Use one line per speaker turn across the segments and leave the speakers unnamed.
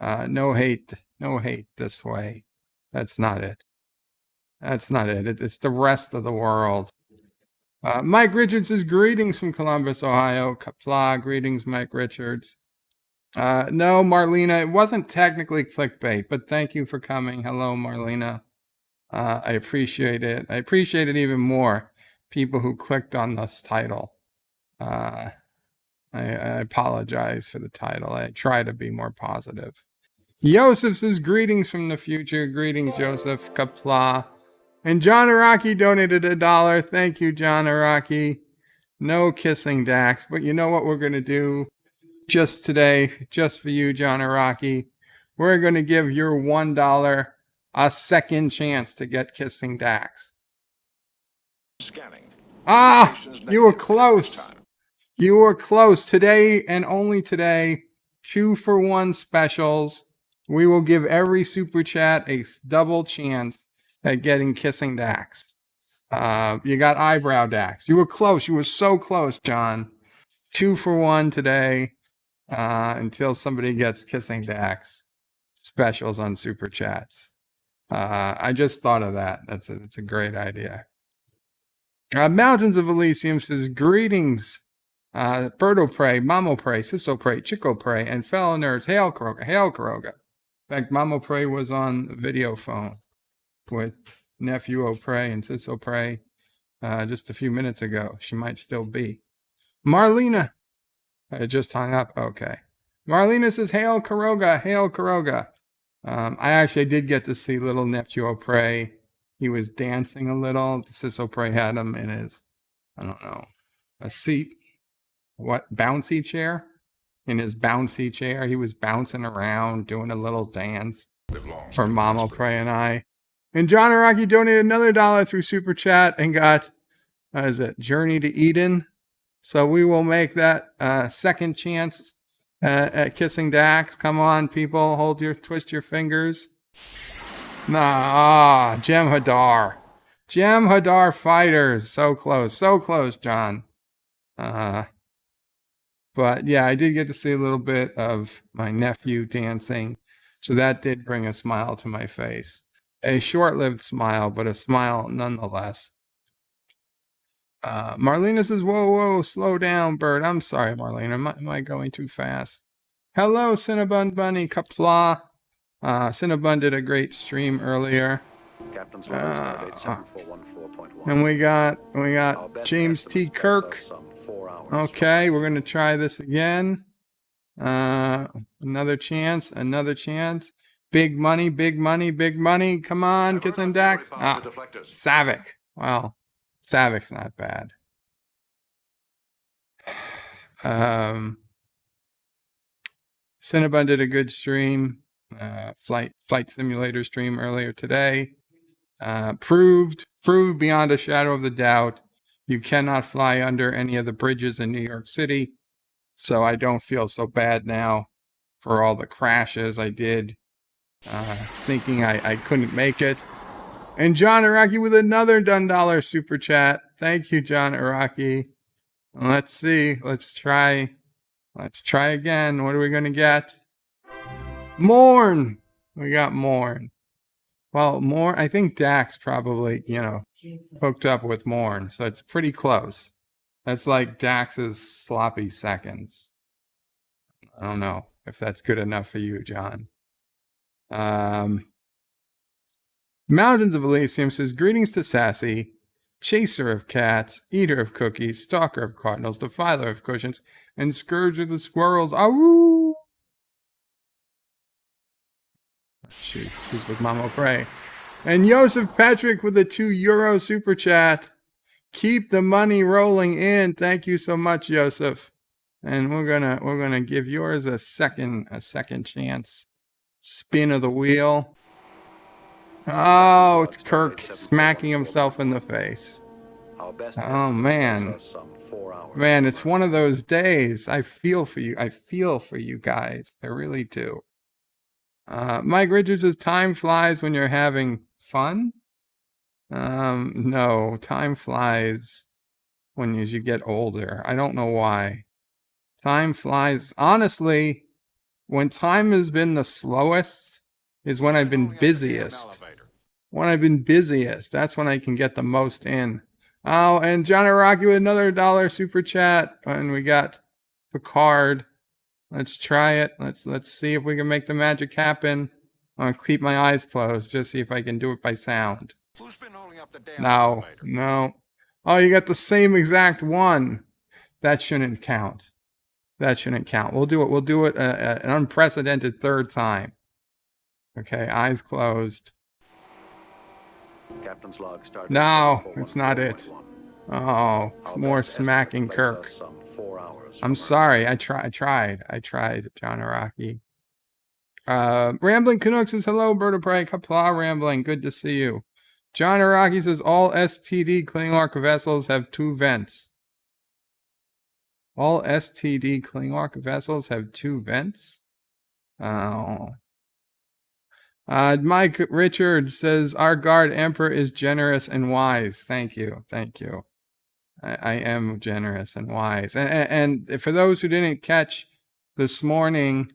No hate this way. That's not it. That's not it. It's the rest of the world. Mike Richards says, greetings from Columbus, Ohio. Qapla, greetings, Mike Richards. No, Marlena, it wasn't technically clickbait, but thank you for coming. Hello, Marlena. I appreciate it. I appreciate it even more. People who clicked on this title. I apologize for the title. I try to be more positive. Joseph says, greetings from the future. Greetings, Joseph. Qapla. And John Araki donated $1. Thank you, John Araki. No kissing Dax, but you know what we're going to do just today, just for you, John Araki? We're going to give your $1 a second chance to get kissing Dax.
Scanning.
Ah, you were close. You were close. Today and only today, 2-for-1 specials. We will give every super chat a double chance at getting kissing Dax. You got eyebrow Dax. You were close. You were so close, John. 2-for-1 today until somebody gets kissing Dax. Specials on super chats. I just thought of that. It's a great idea. Mountains of Elysium says, greetings. Birdo Pray, Mamo Pray, Sisso Pray, Chico Pray, and fellow nerds. Hail Kroga, hail Kroga. In fact, Mamo Pray was on video phone with Nephew O'Pray and Sisso Pray just a few minutes ago. She might still be. Marlena, I just hung up. Okay. Marlena says, hail Kuroga, hail Kuroga. I actually did get to see little Nephew O'Pray. He was dancing a little. Sis O'Pray had him in his, I don't know, a seat. What, bouncy chair? In his bouncy chair. He was bouncing around, doing a little dance for Mom O'Pray and I. And John Araki donated another $1 through Super Chat and got, is it Journey to Eden? So we will make that second chance at kissing Dax. Come on, people, twist your fingers. Nah, Jem Hadar. Jem Hadar Fighters. So close, John. But yeah, I did get to see a little bit of my nephew dancing. So that did bring a smile to my face. A short-lived smile, but a smile nonetheless. Marlena says, whoa, slow down, Bert. I'm sorry, Marlena. Am I going too fast? Hello, Cinnabon Bunny, Qapla. Cinnabon did a great stream earlier. And we got James T. Kirk. Okay, we're going to try this again. Another chance. Big money. Come on, kissing Dax. Savick. Well, Savic's not bad. Cinnabon did a good stream. Flight simulator stream earlier today. Proved beyond a shadow of the doubt you cannot fly under any of the bridges in New York City. So I don't feel so bad now for all the crashes I did, thinking I couldn't make it. And John Araki with another $1 super chat. Thank you, John Araki. Let's see. Let's try again. What are we going to get? Morn. We got Morn. Well, Morn, I think Dax probably, hooked up with Morn. So it's pretty close. That's like Dax's sloppy seconds. I don't know if that's good enough for you, John. Mountains of Elysium says, greetings to Sassy, chaser of cats, eater of cookies, stalker of cardinals, defiler of cushions, and scourge of the squirrels. Awoo! She's with Mama Pray. And Joseph Patrick with a €2 super chat. Keep the money rolling in. Thank you so much, Joseph. And we're gonna give yours a second chance. Spin of the wheel. Oh, it's Kirk smacking himself in the face. Oh man, it's one of those days. I feel for you guys. I really do. Mike Richards says, time flies when you're having fun. No, time flies as you get older. I don't know why. Time flies. Honestly, When time has been the slowest is when I've been busiest. When I've been busiest, that's when I can get the most in. Oh, and John Araki with another $1 super chat. And we got Picard. Let's try it. Let's see if we can make the magic happen. I'm gonna keep my eyes closed, just see if I can do it by sound.
Who's been holding up the damn
No,
elevator?
no. Oh, you got the same exact one. That shouldn't count. That shouldn't count. We'll do it. We'll do it an unprecedented third time. Okay, eyes closed.
Captain's log started.
No, it's not it. Oh, it's more smacking Kirk. I'm sorry. I tried, John Araki. Rambling Canuck says, hello, Bird of Prey. Qapla Rambling. Good to see you. John Araki says, all STD Klinglark vessels have 2 vents. All STD Klinglark vessels have 2 vents? Oh. Mike Richard says, our guard emperor is generous and wise. Thank you. Thank you. I am generous and wise. And for those who didn't catch this morning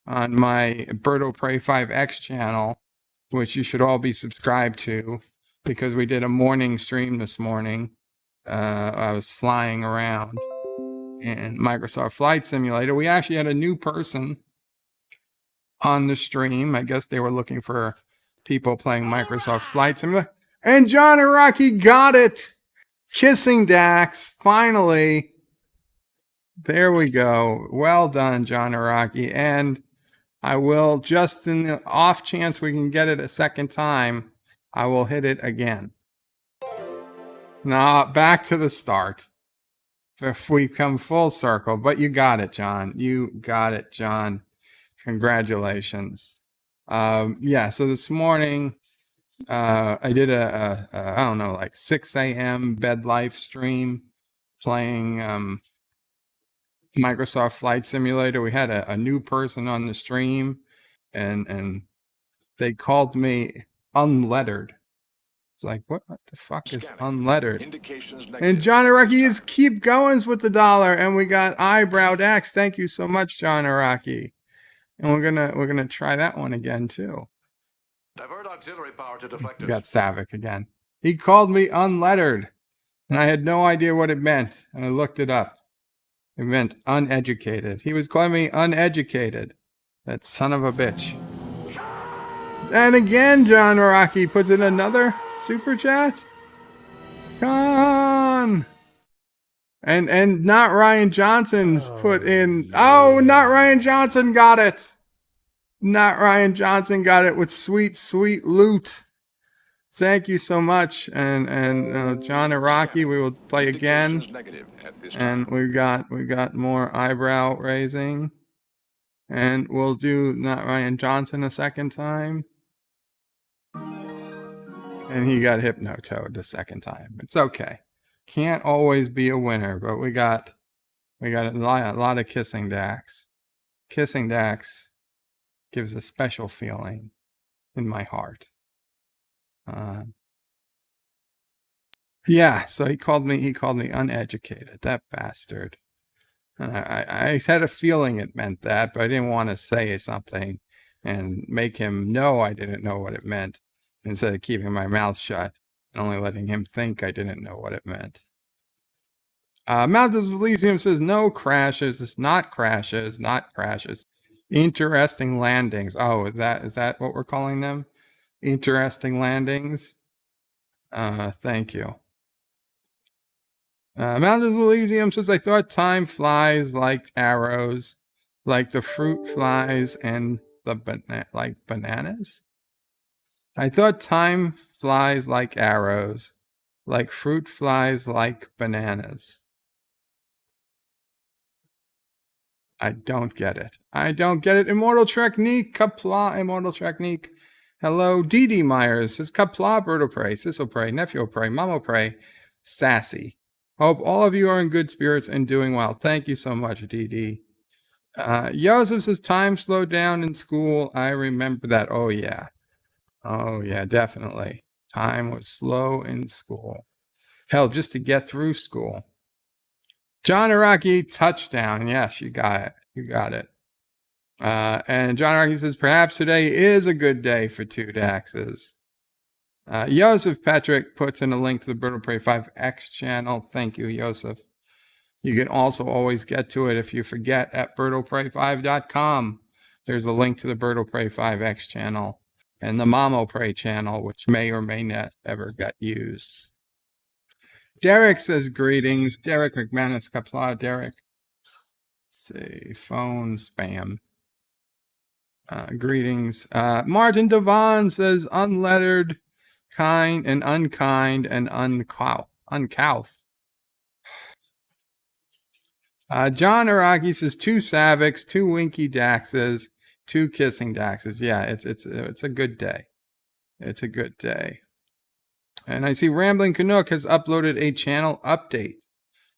on my Birdo Prey 5X channel, which you should all be subscribed to, because we did a morning stream this morning. I was flying around in Microsoft Flight Simulator. We actually had a new person on the stream. I guess they were looking for people playing Microsoft Flight Simulator. And John Araki got it! Kissing Dax, finally. There we go. Well done, John Araki. And I will, just in the off chance we can get it a second time, I will hit it again. Now, back to the start. If we come full circle, but you got it, John. You got it, John. Congratulations. Yeah, so this morning, I did a I don't know, like 6 a.m. bed life stream playing Microsoft Flight Simulator. We had a new person on the stream, and they called me unlettered. It's like, what the fuck is unlettered? And John Araki is keep goings with the $1, and we got Eyebrow Dax. Thank you so much, John Araki. And we're gonna try that one again too.
Divert auxiliary power to deflectors.
We got Savick again. He called me unlettered, and I had no idea what it meant, and I looked it up. It meant uneducated. He was calling me uneducated. That son of a bitch. And again, John Araki puts in another super chat. Come on. And not Ryan Johnson's put in. Oh, not Ryan Johnson got it. Not Ryan Johnson got it with sweet, sweet loot. Thank you so much. And John Araki, we will play again. And we got more eyebrow raising. And we'll do not Ryan Johnson a second time. And he got hypnotoed the second time. It's okay. Can't always be a winner, but we got a lot of Kissing Dax. Kissing Dax gives a special feeling in my heart. Yeah, so he called me uneducated, that bastard. And I had a feeling it meant that, but I didn't want to say something and make him know I didn't know what it meant, instead of keeping my mouth shut and only letting him think I didn't know what it meant. Mountains of Elysium says, no crashes. It's not crashes, not crashes. Interesting landings. Oh, is that what we're calling them? Interesting landings. Thank you. Mountains of Elysium says, I thought time flies like arrows, like the fruit flies and the like bananas. I thought time flies like arrows, like fruit flies like bananas. I don't get it. I don't get it. Immortal Technique, Qapla, Immortal Technique. Hello, Dee Myers says, Qapla, Birdo Prey, Sissel Prey, Nephew Prey, Mamo Prey, Sassy. Hope all of you are in good spirits and doing well. Thank you so much, Dee. Joseph says, time slowed down in school. I remember that. Oh, yeah. Oh, yeah, definitely. Time was slow in school. Hell, just to get through school. John Araki, touchdown. Yes, you got it. You got it. And John Arky says, perhaps today is a good day for 2 Daxes. Joseph Patrick puts in a link to the Bird of Prey 5X channel. Thank you, Joseph. You can also always get to it if you forget at birdofprey5.com. There's a link to the Bird of Prey 5X channel and the Mamo Prey channel, which may or may not ever get used. Derek says greetings. Derek McManus, Qapla. Derek. Let's see, phone spam. Greetings. Martin Devon says unlettered, kind and unkind and uncouth. John Araki says 2 Saviks, 2 Winky Daxes, 2 Kissing Daxes. Yeah, it's a good day. It's a good day. And I see Rambling Canuck has uploaded a channel update.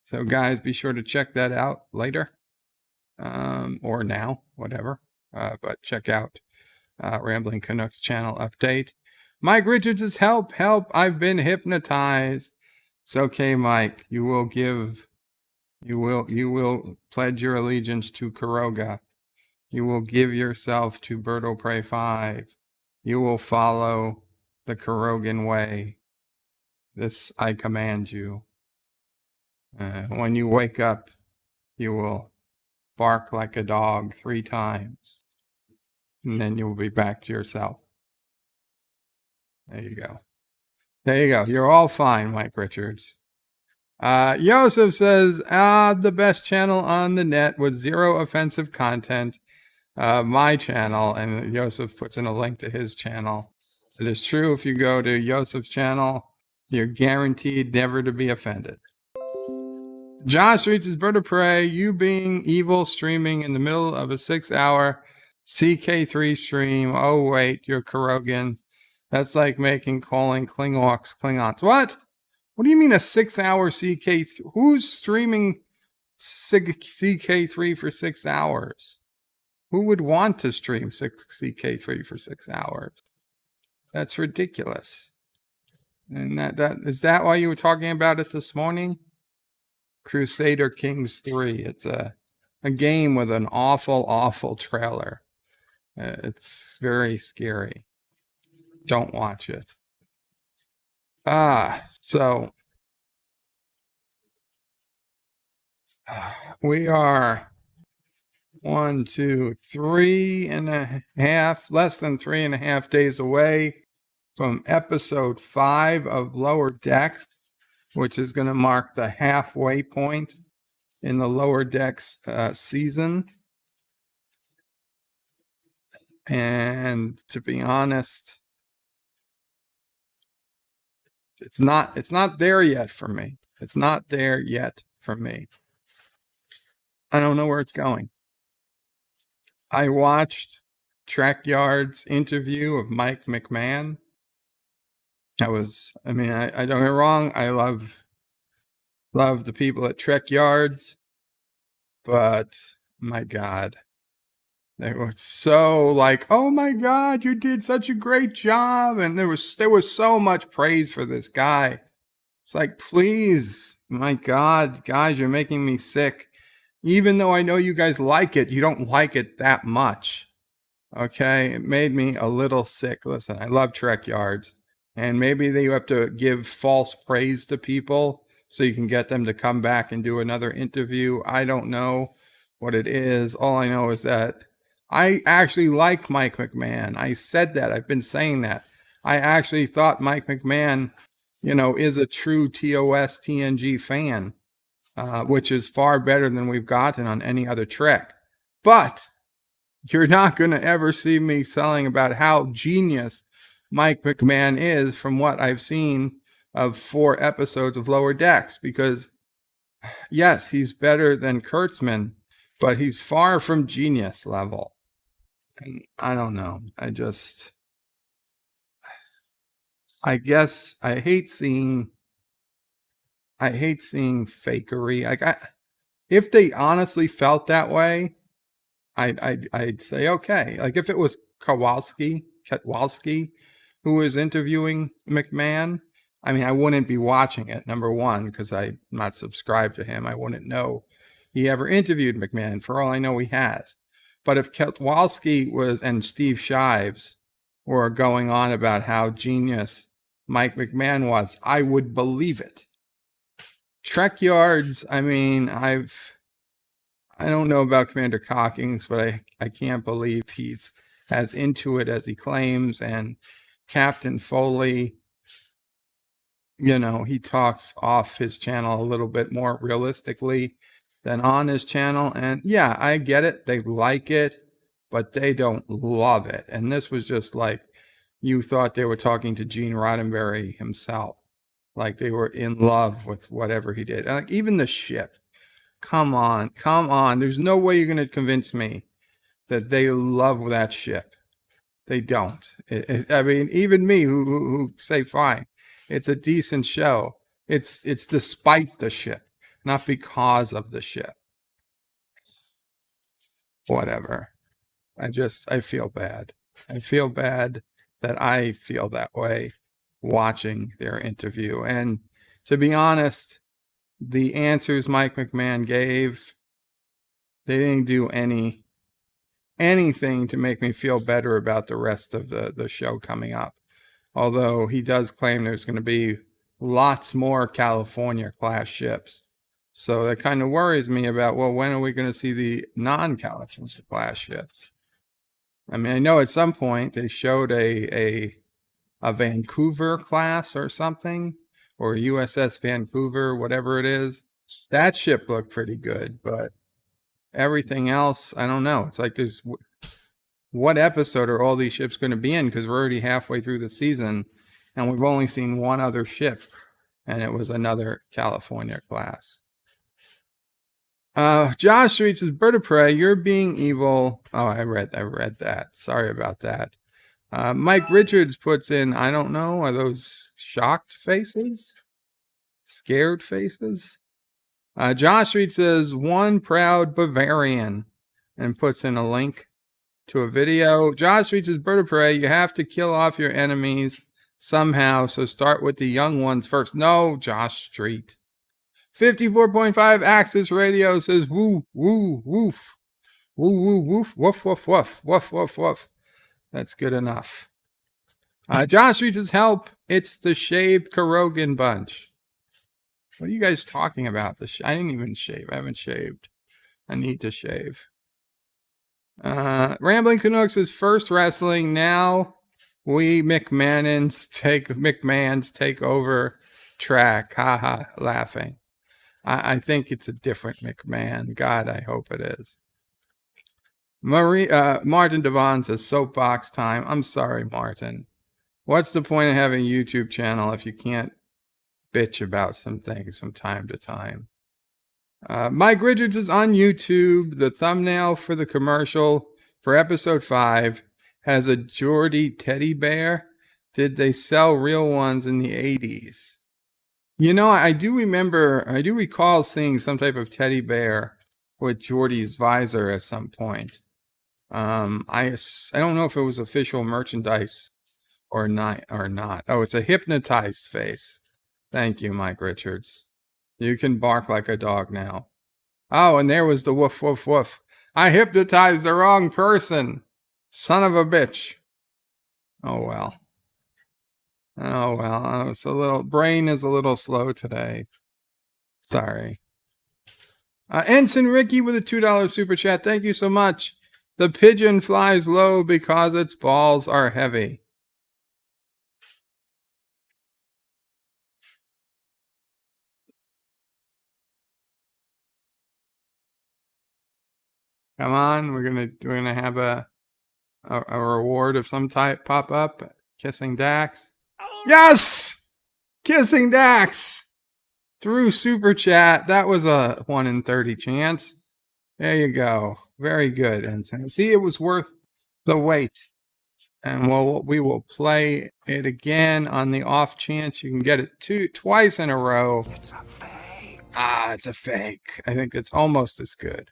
So guys, be sure to check that out later. Or now, whatever. But check out Rambling Canuck's channel update. Mike Richards says, help, I've been hypnotized. It's okay, Mike. You will pledge your allegiance to Kuroga. You will give yourself to Bird of Prey 5. You will follow the Kurogan way. This I command you. When you wake up, you will bark like a dog 3 times. And then you will be back to yourself. There you go. There you go. You're all fine, Mike Richards. Joseph says, the best channel on the net with 0 offensive content. My channel. And Joseph puts in a link to his channel. It is true. If you go to Joseph's channel, you're guaranteed never to be offended. Josh reads his Bird of Prey, you being evil streaming in the middle of a 6-hour CK3 stream. Oh, wait, you're Kurogan. That's like calling Klingons. What? What do you mean a 6-hour CK? Who's streaming CK3 for 6 hours? Who would want to stream CK3 for 6 hours? That's ridiculous. And is that why you were talking about it this morning? Crusader Kings 3. It's a game with an awful trailer. It's very scary. Don't watch it. So we are 1, 2, 3.5, less than 3.5 days away from episode 5 of Lower Decks, which is going to mark the halfway point in the Lower Decks season. And to be honest, it's not there yet for me. It's not there yet for me. I don't know where it's going. I watched Trek Yard's interview of Mike McMahon. I don't get me wrong. I love the people at Trek Yards, but my God, they were so like, oh my God, you did such a great job. And there was so much praise for this guy. It's like, please, my God, guys, you're making me sick. Even though I know you guys like it, you don't like it that much. Okay. It made me a little sick. Listen, I love Trek Yards. And maybe you have to give false praise to people so you can get them to come back and do another interview. I don't know what it is. All I know is that I actually like Mike McMahon. I said that. I've been saying that. I actually thought Mike McMahon, is a true TOS TNG fan, which is far better than we've gotten on any other Trek. But you're not going to ever see me selling about how genius Mike McMahon is from what I've seen of 4 episodes of Lower Decks, because yes, he's better than Kurtzman, but he's far from genius level. And I don't know. I guess I hate seeing fakery. If they honestly felt that way, I'd say okay. Like if it was Kowalski, who was interviewing McMahon, I wouldn't be watching it, number one, because I'm not subscribed to him. I wouldn't know he ever interviewed McMahon. For all I know, he has. But if Kowalski and Steve Shives were going on about how genius Mike McMahon was, I would believe it. Trek Yards, I mean, I don't know about Commander Cockings, but I can't believe he's as into it as he claims. And Captain Foley, he talks off his channel a little bit more realistically than on his channel. And yeah, I get it. They like it, but they don't love it. And this was just like you thought they were talking to Gene Roddenberry himself. Like they were in love with whatever he did. And like even the ship. Come on. There's no way you're going to convince me that they love that ship. They don't. I mean, even me who say fine, it's a decent show. It's despite the ship, not because of the ship. Whatever. I feel bad. I feel bad that I feel that way watching their interview. And to be honest, the answers Mike McMahon gave, they didn't do anything to make me feel better about the rest of the show coming up. Although he does claim there's going to be lots more California class ships. So that kind of worries me about, well, when are we going to see the non-California class ships? I mean, I know at some point they showed a Vancouver class or something, or USS Vancouver, whatever it is. That ship looked pretty good, but everything else, I don't know. It's like what episode are all these ships going to be in? Because we're already halfway through the season, and we've only seen one other ship, and it was another California class. Josh Street says, Bird of Prey, you're being evil. Oh, I read that. Sorry about that. Mike Richards puts in, I don't know, are those shocked faces? Scared faces? Josh Street says, one proud Bavarian, and puts in a link to a video. Josh Street says, Bird of Prey, you have to kill off your enemies somehow, so start with the young ones first. No, Josh Street. 54.5 Axis Radio says, woo, woo, woof. Woo, woo, woof, woof, woof, woof, woof, woof, woof. That's good enough. Josh Street says, help. It's the shaved Kurogan bunch. What are you guys talking about? I didn't even shave. I haven't shaved. I need to shave. Rambling Canucks is first wrestling. Now we McMahons take over track. Haha, laughing. I think it's a different McMahon. God, I hope it is. Martin Devon says soapbox time. I'm sorry, Martin. What's the point of having a YouTube channel if you can't bitch about some things from time to time? Mike Richards is on YouTube. The thumbnail for the commercial for episode 5 has a Geordie teddy bear. Did they sell real ones in the 80s? I do recall seeing some type of teddy bear with Geordie's visor at some point. I don't know if it was official merchandise or not. Oh, it's a hypnotized face. Thank you, Mike Richards. You can bark like a dog now. Oh, and there was the woof, woof, woof. I hypnotized the wrong person. Son of a bitch. Oh, well. Brain is a little slow today. Sorry. Ensign Ricky with a $2 super chat. Thank you so much. The pigeon flies low because its balls are heavy. Come on, we're gonna have a reward of some type pop up. Kissing Dax. Yes! Kissing Dax! Through super chat. That was a 1 in 30 chance. There you go. Very good, Ensign. See, it was worth the wait. And we will play it again on the off chance you can get it twice in a row.
It's a fake.
It's a fake. I think it's almost as good.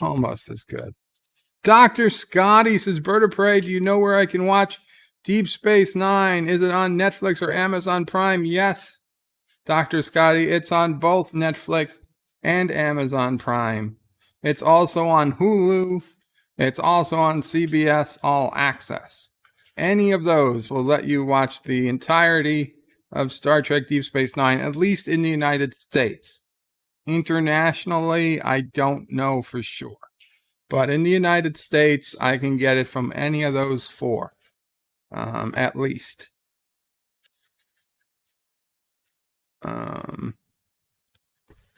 Almost as good. Dr. Scotty says, Bird of Prey, do you know where I can watch Deep Space Nine? Is it on Netflix or Amazon Prime? Yes, Dr. Scotty, it's on both Netflix and Amazon Prime. It's also on Hulu. It's also on CBS All Access. Any of those will let you watch the entirety of Star Trek Deep Space Nine, at least in the United States. Internationally, I don't know for sure. But in the United States, I can get it from any of those four, at least.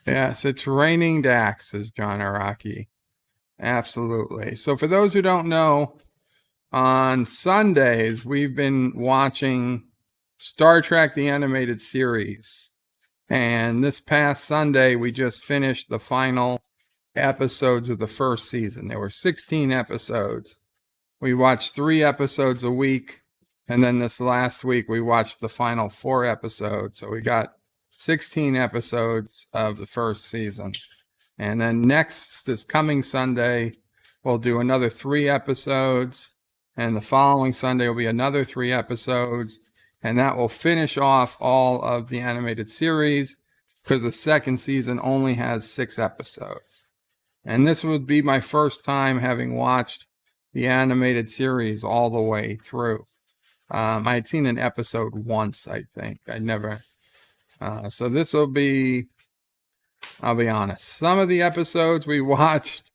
Yes, it's raining Dax, says John Araki. Absolutely. So for those who don't know, on Sundays, we've been watching Star Trek, the animated series. And this past Sunday, we just finished the final episodes of the first season. There were 16 episodes. We watched 3 episodes a week. And then this last week, we watched the final 4 episodes. So we got 16 episodes of the first season. And then this coming Sunday, we'll do another 3 episodes. And the following Sunday will be another 3 episodes. And that will finish off all of the animated series, because the second season only has 6 episodes. And this would be my first time having watched the animated series all the way through. I had seen an episode once, I think. I never. So this will be, I'll be honest, some of the episodes we watched,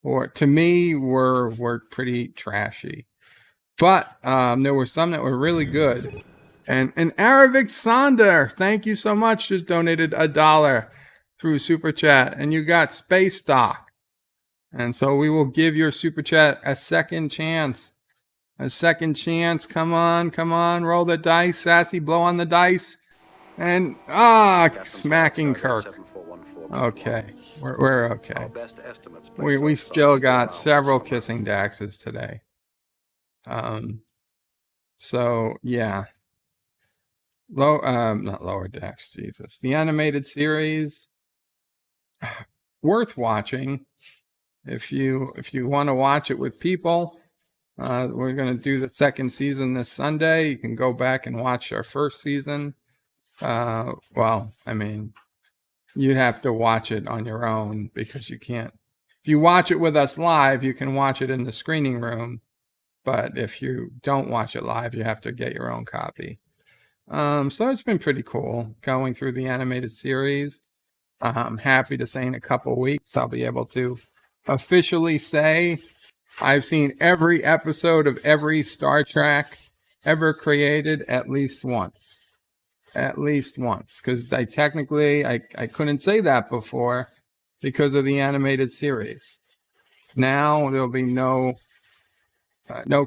or to me, were pretty trashy. But there were some that were really good. And Aravic Sonder, thank you so much, just donated $1 through Super Chat. And you got Space Dock. And so we will give your Super Chat a second chance. A second chance. Come on. Roll the dice. Sassy, blow on the dice. And, smacking Kirk. Okay. We're okay. We still got several kissing Daxes today. So, yeah. Not Lower Decks, Jesus. The animated series, worth watching. If you want to watch it with people, we're going to do the second season this Sunday. You can go back and watch our first season. Well, I mean, you'd have to watch it on your own, because you can't. If you watch it with us live, you can watch it in the screening room. But if you don't watch it live, you have to get your own copy. So it's been pretty cool going through the animated series. I'm happy to say in a couple weeks I'll be able to officially say I've seen every episode of every Star Trek ever created at least once. At least once. Because I couldn't say that before because of the animated series. Now there'll be no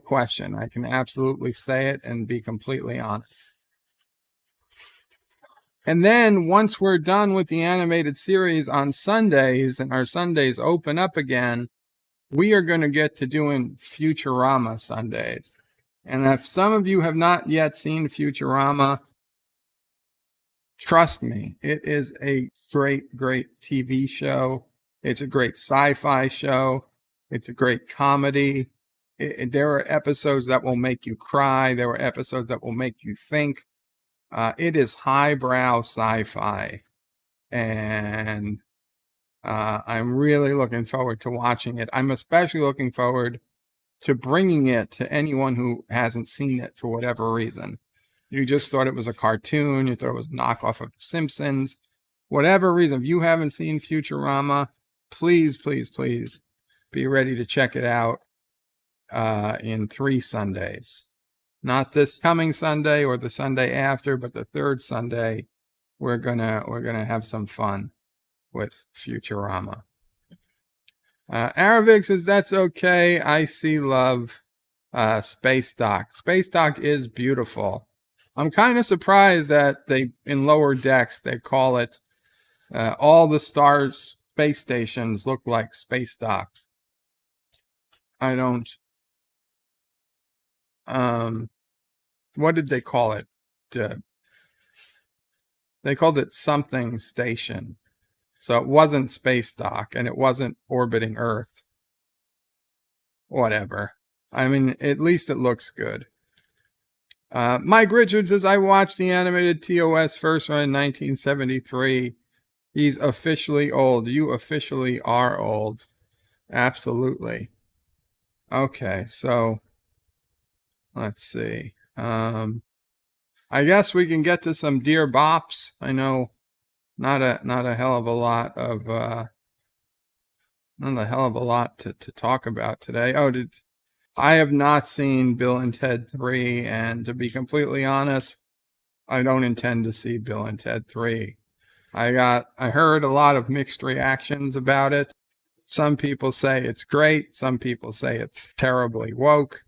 question. I can absolutely say it and be completely honest. And then once we're done with the animated series on Sundays and our Sundays open up again, we are going to get to doing Futurama Sundays. And if some of you have not yet seen Futurama, trust me, it is a great, great TV show. It's a great sci-fi show. It's a great comedy. There are episodes that will make you cry. There are episodes that will make you think. It is highbrow sci-fi, and I'm really looking forward to watching it. I'm especially looking forward to bringing it to anyone who hasn't seen it for whatever reason. You just thought it was a cartoon, you thought it was a knockoff of The Simpsons, whatever reason. If you haven't seen Futurama, please, please, please be ready to check it out in 3 Sundays. Not this coming Sunday or the Sunday after, but the 3rd Sunday, we're gonna have some fun with Futurama. Aravic says that's okay. I see love. Space Dock. Space Dock is beautiful. I'm kind of surprised that in Lower Decks they call it all the stars space stations look like Space Dock. I don't. What did they call it? They called it something station. So it wasn't Space Dock, and it wasn't orbiting Earth. Whatever. I mean, at least it looks good. Mike Richards says, I watched the animated TOS first run in 1973. He's officially old. You officially are old. Absolutely. Okay, so let's see. I guess we can get to some dear bops. I know not a hell of a lot of not a hell of a lot to talk about today. Oh, I have not seen Bill and Ted 3, and to be completely honest, I don't intend to see Bill and Ted 3. I heard a lot of mixed reactions about it. Some people say it's great, some people say it's terribly woke.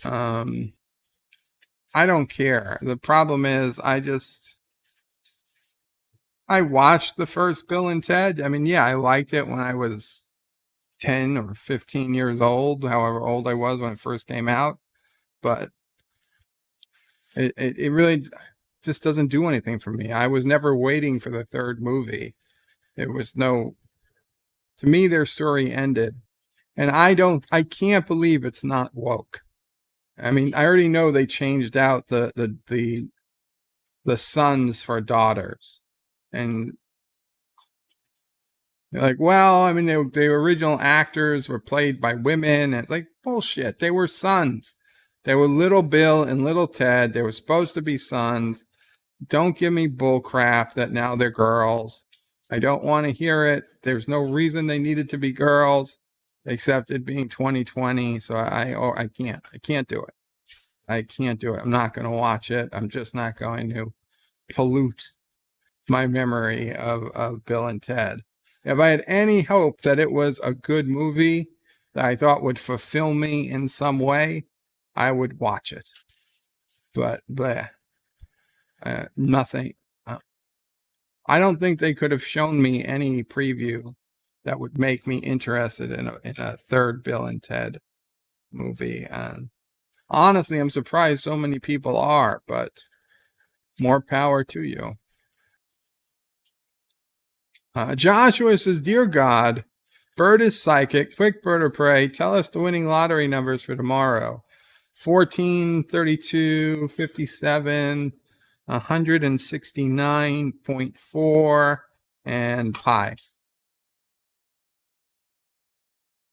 I don't care. The problem is I watched the first Bill and Ted. I mean, yeah, I liked it when I was 10 or 15 years old, however old I was when it first came out, but it really just doesn't do anything for me. I was never waiting for the third movie. It was no, to me, their story ended. And I can't believe it's not woke. I mean, I already know they changed out the sons for daughters. And they're like, well, I mean, the original actors were played by women. And it's like, bullshit. They were sons. They were little Bill and little Ted. They were supposed to be sons. Don't give me bull crap that now they're girls. I don't want to hear it. There's no reason they needed to be girls except it being 2020. So I can't do it. I can't do it. I'm not going to watch it. I'm just not going to pollute my memory of Bill and Ted. If I had any hope that it was a good movie that I thought would fulfill me in some way, I would watch it. But nothing. I don't think they could have shown me any preview that would make me interested in a third Bill and Ted movie. And honestly, I'm surprised so many people are, but more power to you. Joshua says, Dear God, Bird is psychic. Quick, Bird or Prey, tell us the winning lottery numbers for tomorrow. 14, 32, 57, 169.4, and pi.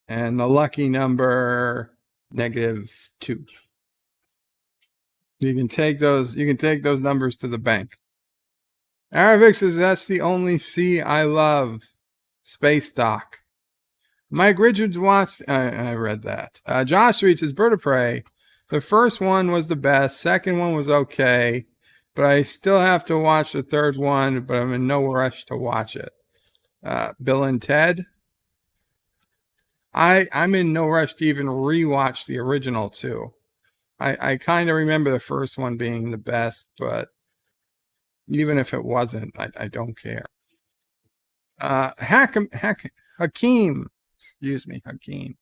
And the lucky number, -2. You can take those numbers to the bank. Arabic says, that's the only sea I love. Space Doc. Mike Richards watched, I read that. Josh reads his Bird of Prey. The first one was the best. Second one was okay. But I still have to watch the third one, but I'm in no rush to watch it. Bill and Ted. I'm in no rush to even rewatch the original too. I kind of remember the first one being the best, but even if it wasn't, I don't care. Hakeem, Hakeem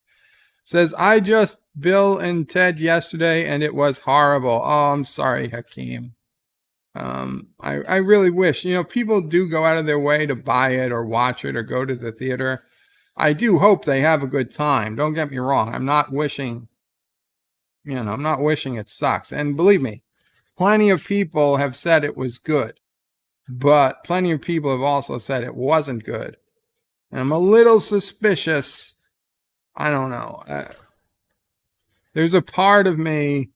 says, I just Bill and Ted yesterday and it was horrible. Oh, I'm sorry, Hakeem. I really wish, people do go out of their way to buy it or watch it or go to the theater. I do hope they have a good time. Don't get me wrong. I'm not wishing it sucks. And believe me, plenty of people have said it was good, but plenty of people have also said it wasn't good. And I'm a little suspicious. I don't know. There's a part of me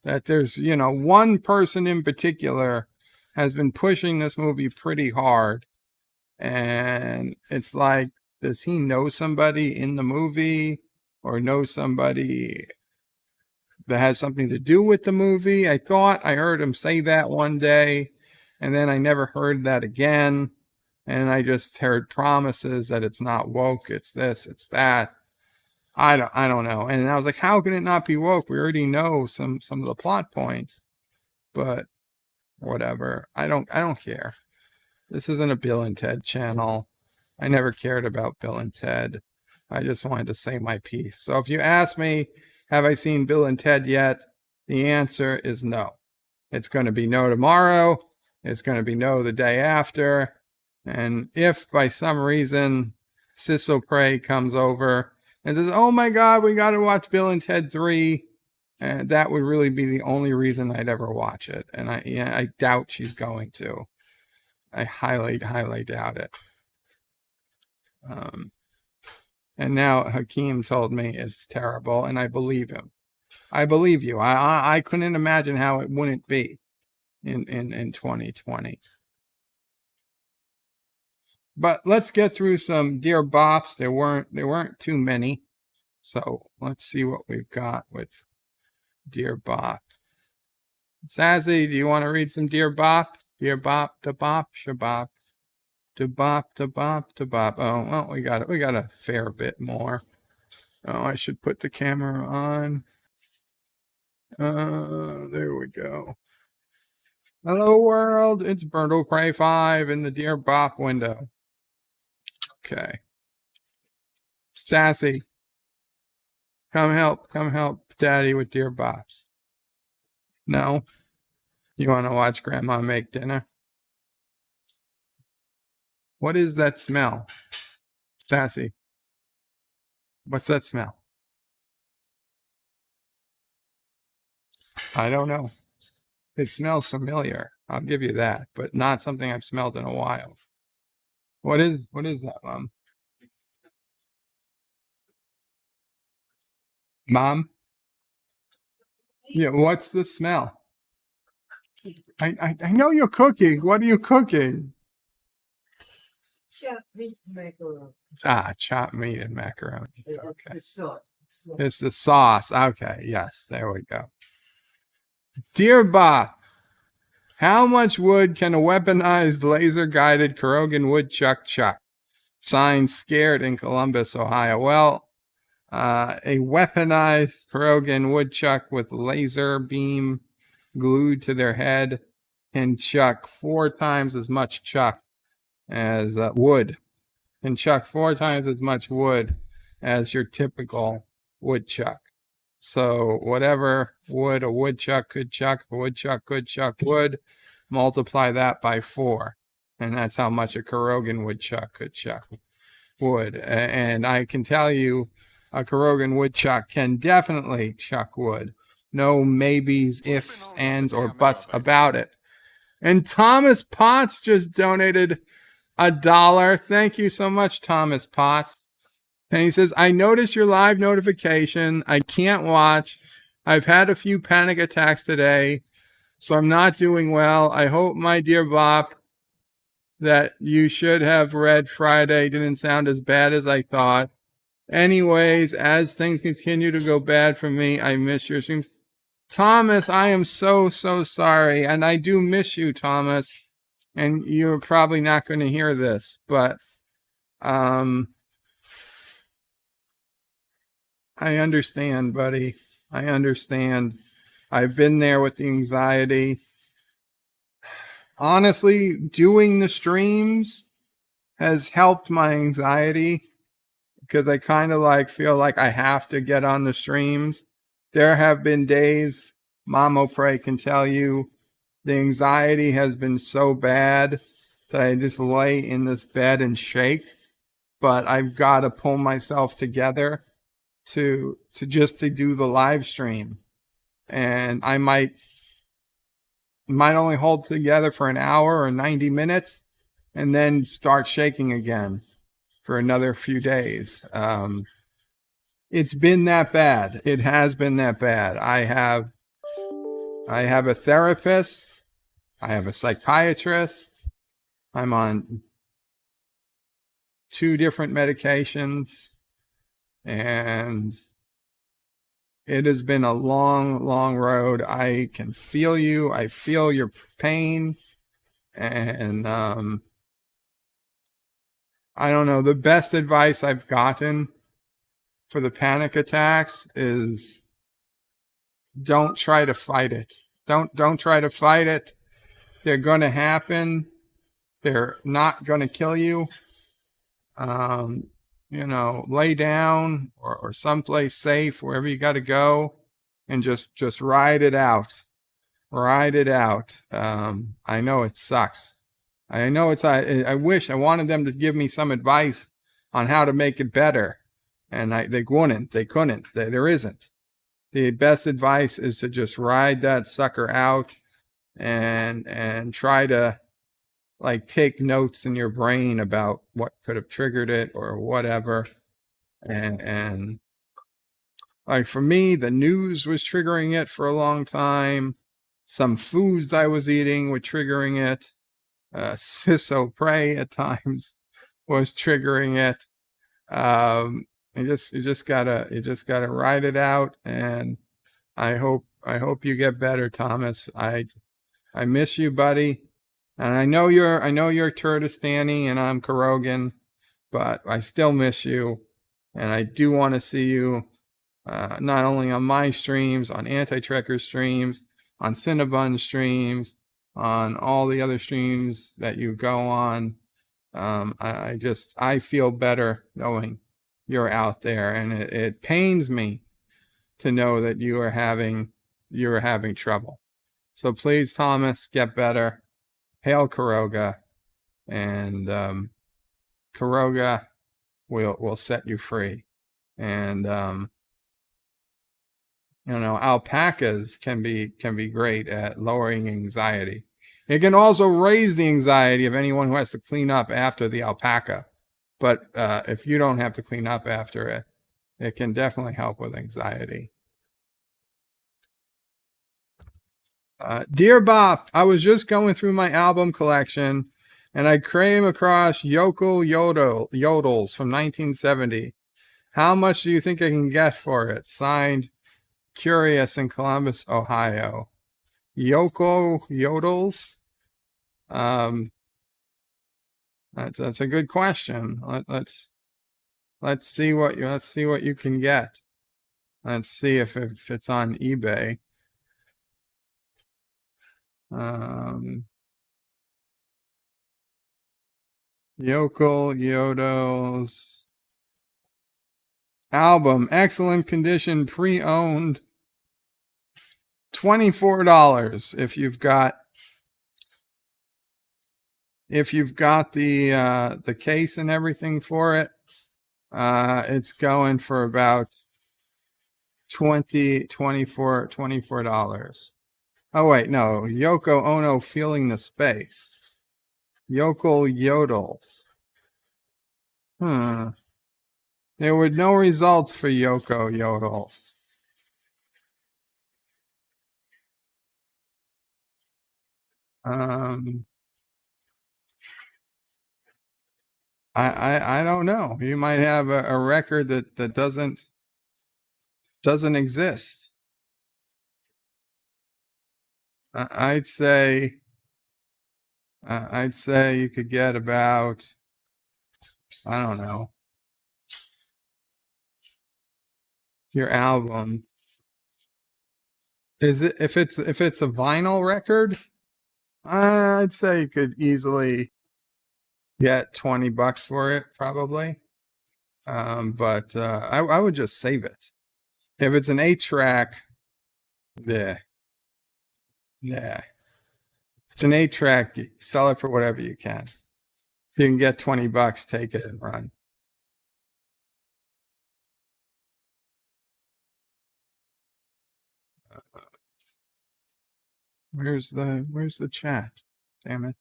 that there's, one person in particular has been pushing this movie pretty hard. And it's like, does he know somebody in the movie or know somebody that has something to do with the movie? I thought I heard him say that one day, and then I never heard that again. And I just heard promises that it's not woke, it's this, it's that. I don't know. And I was like, how can it not be woke? We already know some of the plot points. But whatever. I don't care. This isn't a Bill and Ted channel. I never cared about Bill and Ted. I just wanted to say my piece. So if you ask me, have I seen Bill and Ted yet? The answer is no. It's going to be no tomorrow. It's going to be no the day after. And if by some reason Sissel Prey comes over and says, oh my God, we got to watch Bill and Ted 3, and that would really be the only reason I'd ever watch it. And I doubt she's going to. I highly, highly doubt it. And now Hakeem told me it's terrible, and I believe him. I believe you. I couldn't imagine how it wouldn't be in 2020. But let's get through some Dear Bops. There weren't too many. So let's see what we've got with Dear Bop. Sassy, do you want to read some Dear Bop? Dear Bop, da Bop, shabop. Da Bop, da Bop, da Bop. Oh, well, we got a fair bit more. Oh, I should put the camera on. There we go. Hello world, it's Birdo Prey 5 in the Dear Bop window. Okay. Sassy, come help Daddy with Dear Bops. No? You want to watch Grandma make dinner? What is that smell? Sassy, what's that smell? I don't know. It smells familiar. I'll give you that, but not something I've smelled in a while. What is that, Mom? Mom? Yeah, what's the smell? I know you're cooking. What are you cooking?
Chopped meat and macaroni.
Ah, chopped meat and macaroni. Okay.
It's sauce.
It's the sauce. Okay, yes, there we go. Dear Bob, how much wood can a weaponized laser-guided Kurogan woodchuck chuck? Signed, Scared in Columbus, Ohio. Well, a weaponized Kurogan woodchuck with laser beam glued to their head can chuck 4 times as much chuck as wood. Can chuck 4 times as much wood as your typical woodchuck. So whatever wood a woodchuck could chuck, a woodchuck could chuck wood, multiply that by 4. And that's how much a Kurogan woodchuck could chuck wood. And I can tell you, a Kurogan woodchuck can definitely chuck wood. No maybes, ifs, ands, or buts about it. And Thomas Potts just donated $1. Thank you so much, Thomas Potts. And he says, I noticed your live notification. I can't watch. I've had a few panic attacks today, so I'm not doing well. I hope, my dear Bop, that you should have read Friday didn't sound as bad as I thought. Anyways, as things continue to go bad for me, I miss your streams. Thomas, I am so sorry. And I do miss you, Thomas. And you're probably not going to hear this, but I understand, buddy. I understand. I've been there with the anxiety. Honestly, doing the streams has helped my anxiety because I kind of feel like I have to get on the streams. There have been days, Mom O'Prey can tell you, the anxiety has been so bad that I just lay in this bed and shake. But I've got to pull myself together to do the live stream. And I might only hold together for an hour or 90 minutes and then start shaking again for another few days. It's been that bad. It has been that bad. I have a therapist. I have a psychiatrist. I'm on 2 different medications. And it has been a long road. I can feel you. I feel your pain. And I don't know. The best advice I've gotten for the panic attacks is don't try to fight it. Don't try to fight it. They're going to happen. They're not going to kill you. Lay down or someplace safe, wherever you got to go, and just ride it out. Ride it out. I know it sucks. I know I wish I wanted them to give me some advice on how to make it better. And they wouldn't. They couldn't. There isn't. The best advice is to just ride that sucker out and try to take notes in your brain about what could have triggered it or whatever. and like for me, the news was triggering it for a long time. Some foods I was eating were triggering it. Prey at times was triggering it. You just gotta ride it out, and I hope you get better, Thomas. I miss you, buddy. And I know you're Turtistani and I'm Karogan, but I still miss you. And I do want to see you not only on my streams, on Anti-Trekker streams, on Cinnabon streams, on all the other streams that you go on. I feel better knowing you're out there, and it pains me to know that you are having trouble. So please, Thomas, get better. Hail Karoga, and Karoga will set you free. And alpacas can be great at lowering anxiety. It can also raise the anxiety of anyone who has to clean up after the alpaca. But if you don't have to clean up after it, it can definitely help with anxiety. Dear Bop, I was just going through my album collection and I came across Yokel Yodels from 1970. How much do you think I can get for it? Signed, Curious in Columbus, Ohio. Yokel Yodels? That's a good question. Let's see what you can get. Let's see if it's on eBay. Yokel Yodels album, excellent condition, pre-owned, $24 if you've got the case and everything for it. It's going for about $24. Oh wait, no, Yoko Ono, Feeling the Space. Yokel Yodels. There were no results for Yoko Yodels. I don't know. You might have a record that doesn't exist. I'd say you could get about, I don't know, your album. If it's a vinyl record, I'd say you could easily get $20 for it, probably. But I would just save it. If it's an 8-track, yeah. If it's an 8-track, sell it for whatever you can. If you can get $20, take it and run. Where's the chat? Damn it.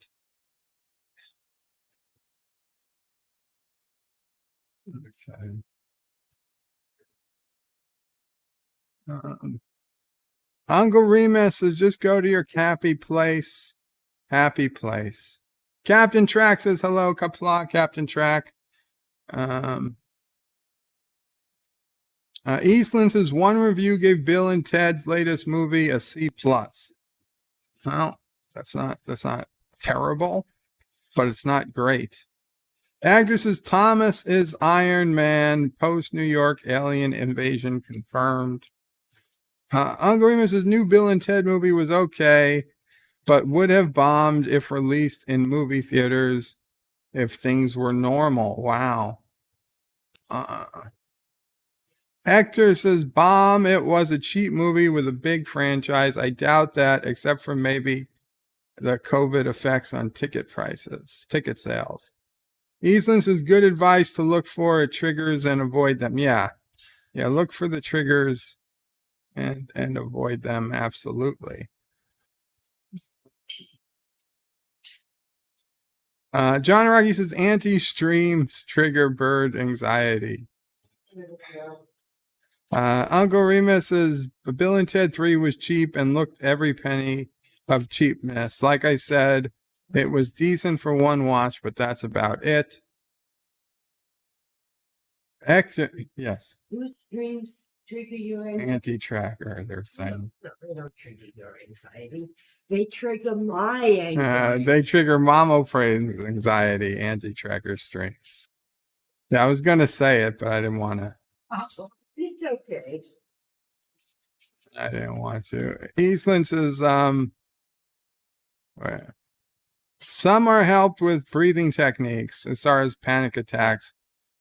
Okay. Uncle Remus says, just go to your happy place. Happy place. Captain Track says, hello, Qapla, Captain Track. Eastland says, one review gave Bill and Ted's latest movie a C+. Well, that's not terrible, but it's not great. Actor says, Thomas is Iron Man. Post New York alien invasion confirmed. Uncle Remus's new Bill and Ted movie was okay, but would have bombed if released in movie theaters if things were normal. Wow. Hector says, bomb. It was a cheap movie with a big franchise. I doubt that, except for maybe the COVID effects on ticket sales. Eastland says, good advice to look for triggers and avoid them. Yeah, look for the triggers and avoid them, absolutely. John Rocky says, anti-streams trigger bird anxiety. Uncle Remus says Bill and Ted 3 was cheap and looked every penny of cheapness. Like I said, it was decent for one watch, but that's about it. Yes.
Whose dreams trigger your
Anti-tracker, they're saying.
No, they don't trigger your anxiety. They trigger my anxiety.
They trigger Mamo Praise anxiety, anti-tracker streams. Yeah, I was going to say it, but I didn't want to.
Oh, it's okay.
I didn't want to. Eastland says, some are helped with breathing techniques as far as panic attacks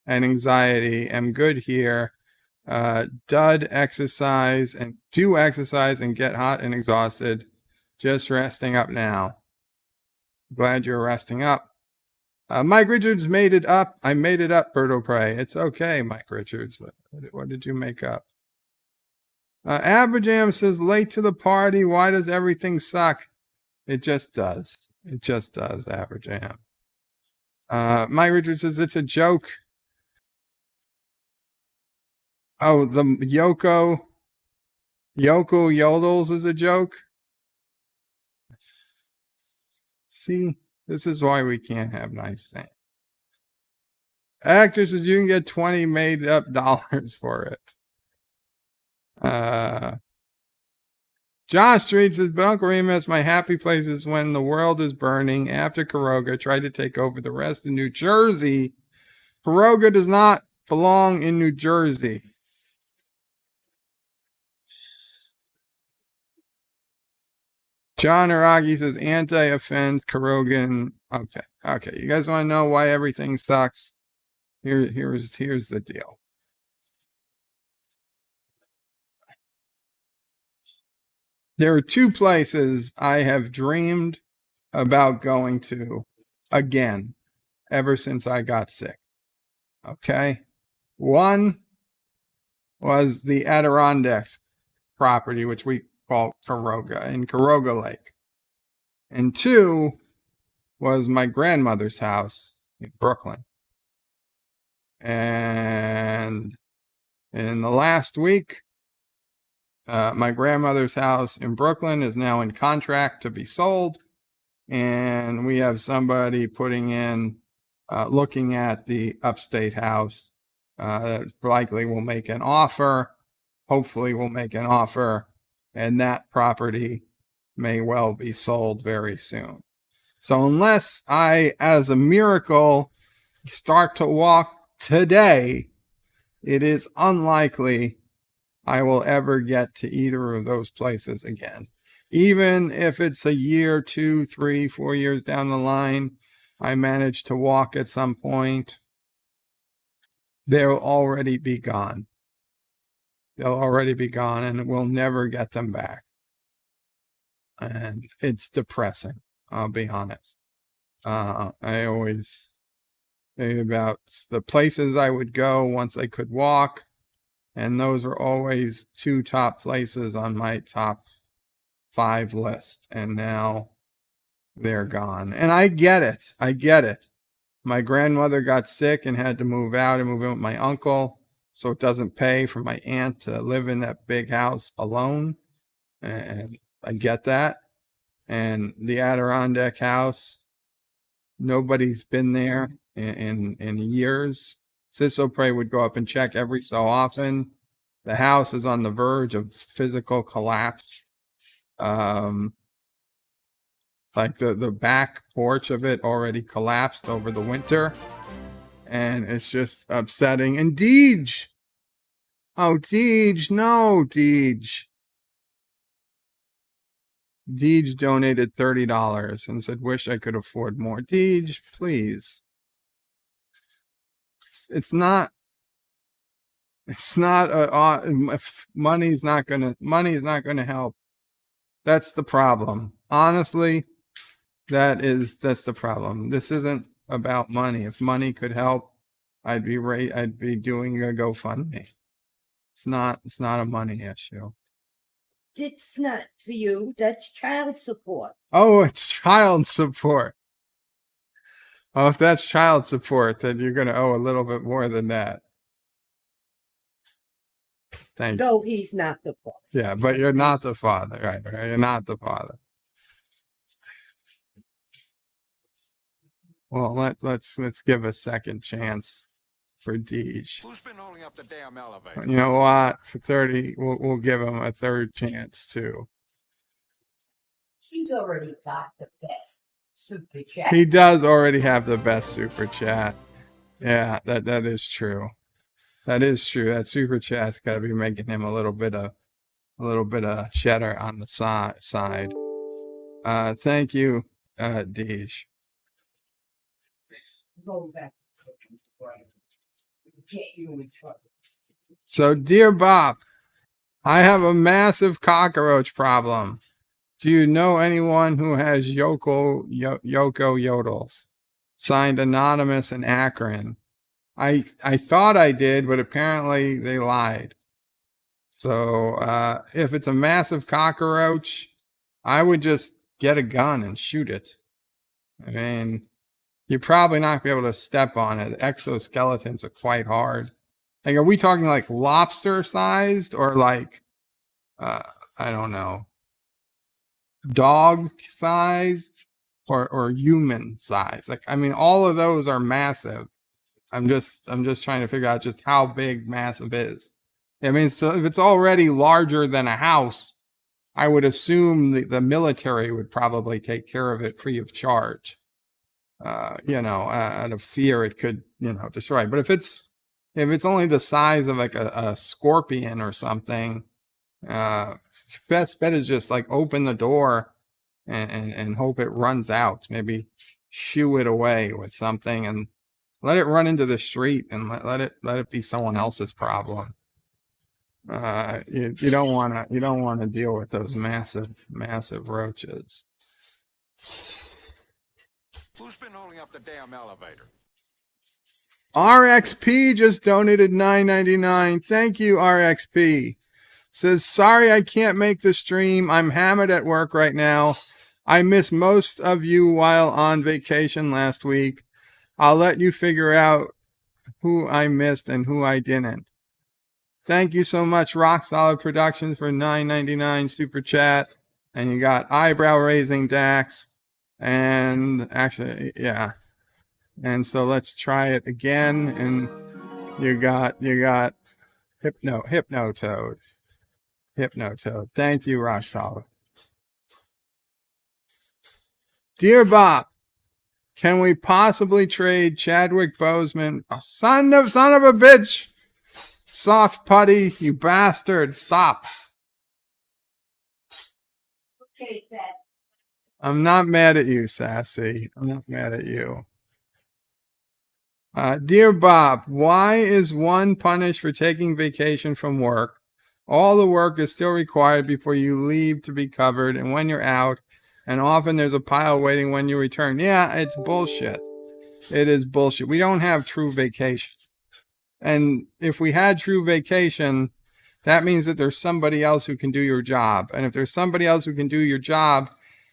and anxiety. Am good here. Do exercise and get hot and exhausted. Just resting up now. Glad you're resting up. Mike Richards made it up. I made it up, Birdo Prey. It's okay, Mike Richards. What did you make up? Aberjam says, late to the party. Why does everything suck? It just does. It just does, Aberjam. Mike Richards says, it's a joke. Oh, the Yoko Yodels is a joke? See, this is why we can't have nice things. Actor says you can get 20 made up dollars for it. Josh Street says, but Uncle Remus, my happy place is when the world is burning after Caroga tried to take over the rest of New Jersey. Caroga does not belong in New Jersey. John Aragi says anti-offense Carogan. Okay. You guys want to know why everything sucks? Here's the deal. There are two places I have dreamed about going to again ever since I got sick. Okay. One was the Adirondacks property, which we call Caroga, in Caroga Lake. And two was my grandmother's house in Brooklyn. And in the last week, my grandmother's house in Brooklyn is now in contract to be sold. And we have somebody putting in, looking at the upstate house, likely will make an offer, hopefully will make an offer, and that property may well be sold very soon. So unless I, as a miracle, start to walk today, it is unlikely I will ever get to either of those places again. Even if it's a year, 2, 3, 4 years down the line, I manage to walk at some point, they'll already be gone. They'll already be gone and we'll never get them back. And it's depressing, I'll be honest. I always think about the places I would go once I could walk. And those are always 2 top places on my top 5 list. And now they're gone. And I get it. My grandmother got sick and had to move out and move in with my uncle. So it doesn't pay for my aunt to live in that big house alone. And I get that. And the Adirondack house, nobody's been there in years. Sisopre would go up and check every so often. The house is on the verge of physical collapse. Like the back porch of it already collapsed over the winter. And it's just upsetting. And Deej! Oh, Deej, no, Deej. Deej donated $30 and said, wish I could afford more. Deej, please. It's not money's not gonna help. That's the problem. Honestly, that's the problem. This isn't about money. If money could help, I'd be doing a GoFundMe. It's not a money issue.
It's not for you. That's child support.
Oh, it's child support. Oh, if that's child support, then you're going to owe a little bit more than that. Thank you.
No, he's not the father.
Yeah, but you're not the father, right? You're not the father. Well, let's give a second chance for Deej.
Who's been holding up the damn elevator?
You know what? For 30, we'll give him a third chance too.
He's already got the best super chat.
He does already have the best super chat. Yeah, that is true. That is true. That super chat's got to be making him a little bit of cheddar on the side. Thank you, Deej.
Go back to cooking, Brian. Get you in trouble.
So, dear Bob, I have a massive cockroach problem. Do you know anyone who has Yoko Yodels? Signed Anonymous in Akron. I thought I did, but apparently they lied. So if it's a massive cockroach, I would just get a gun and shoot it. I mean, you're probably not going to be able to step on it. Exoskeletons are quite hard. Like, are we talking like lobster sized or like, I don't know, dog sized or human sized? Like, I mean, all of those are massive. I'm just trying to figure out just how big massive is. I mean, so if it's already larger than a house, I would assume the military would probably take care of it free of charge. Out of fear it could, destroy. But if it's only the size of like a scorpion or something, best bet is just like open the door and hope it runs out. Maybe shoo it away with something and let it run into the street and let it be someone else's problem. You don't want to deal with those massive roaches.
Who's been holding up the damn elevator?
RXP just donated $9.99. Thank you, RXP. Says, sorry I can't make the stream. I'm hammered at work right now. I missed most of you while on vacation last week. I'll let you figure out who I missed and who I didn't. Thank you so much, Rock Solid Productions, for $9.99 super chat. And you got eyebrow raising Dax. And actually, yeah. And so let's try it again. And you got Hypnotoad. Thank you, Rock Solid. Dear Bob, can we possibly trade Chadwick Boseman? Oh, son of a bitch! Soft putty, you bastard! Stop.
Okay, that.
I'm not mad at you, Sassy. I'm not mad at you. Dear Bob, why is one punished for taking vacation from work? All the work is still required before you leave to be covered, and when you're out, and often there's a pile waiting when you return. Yeah, it's bullshit. It is bullshit. We don't have true vacation. And if we had true vacation, that means that there's somebody else who can do your job. And if there's somebody else who can do your job,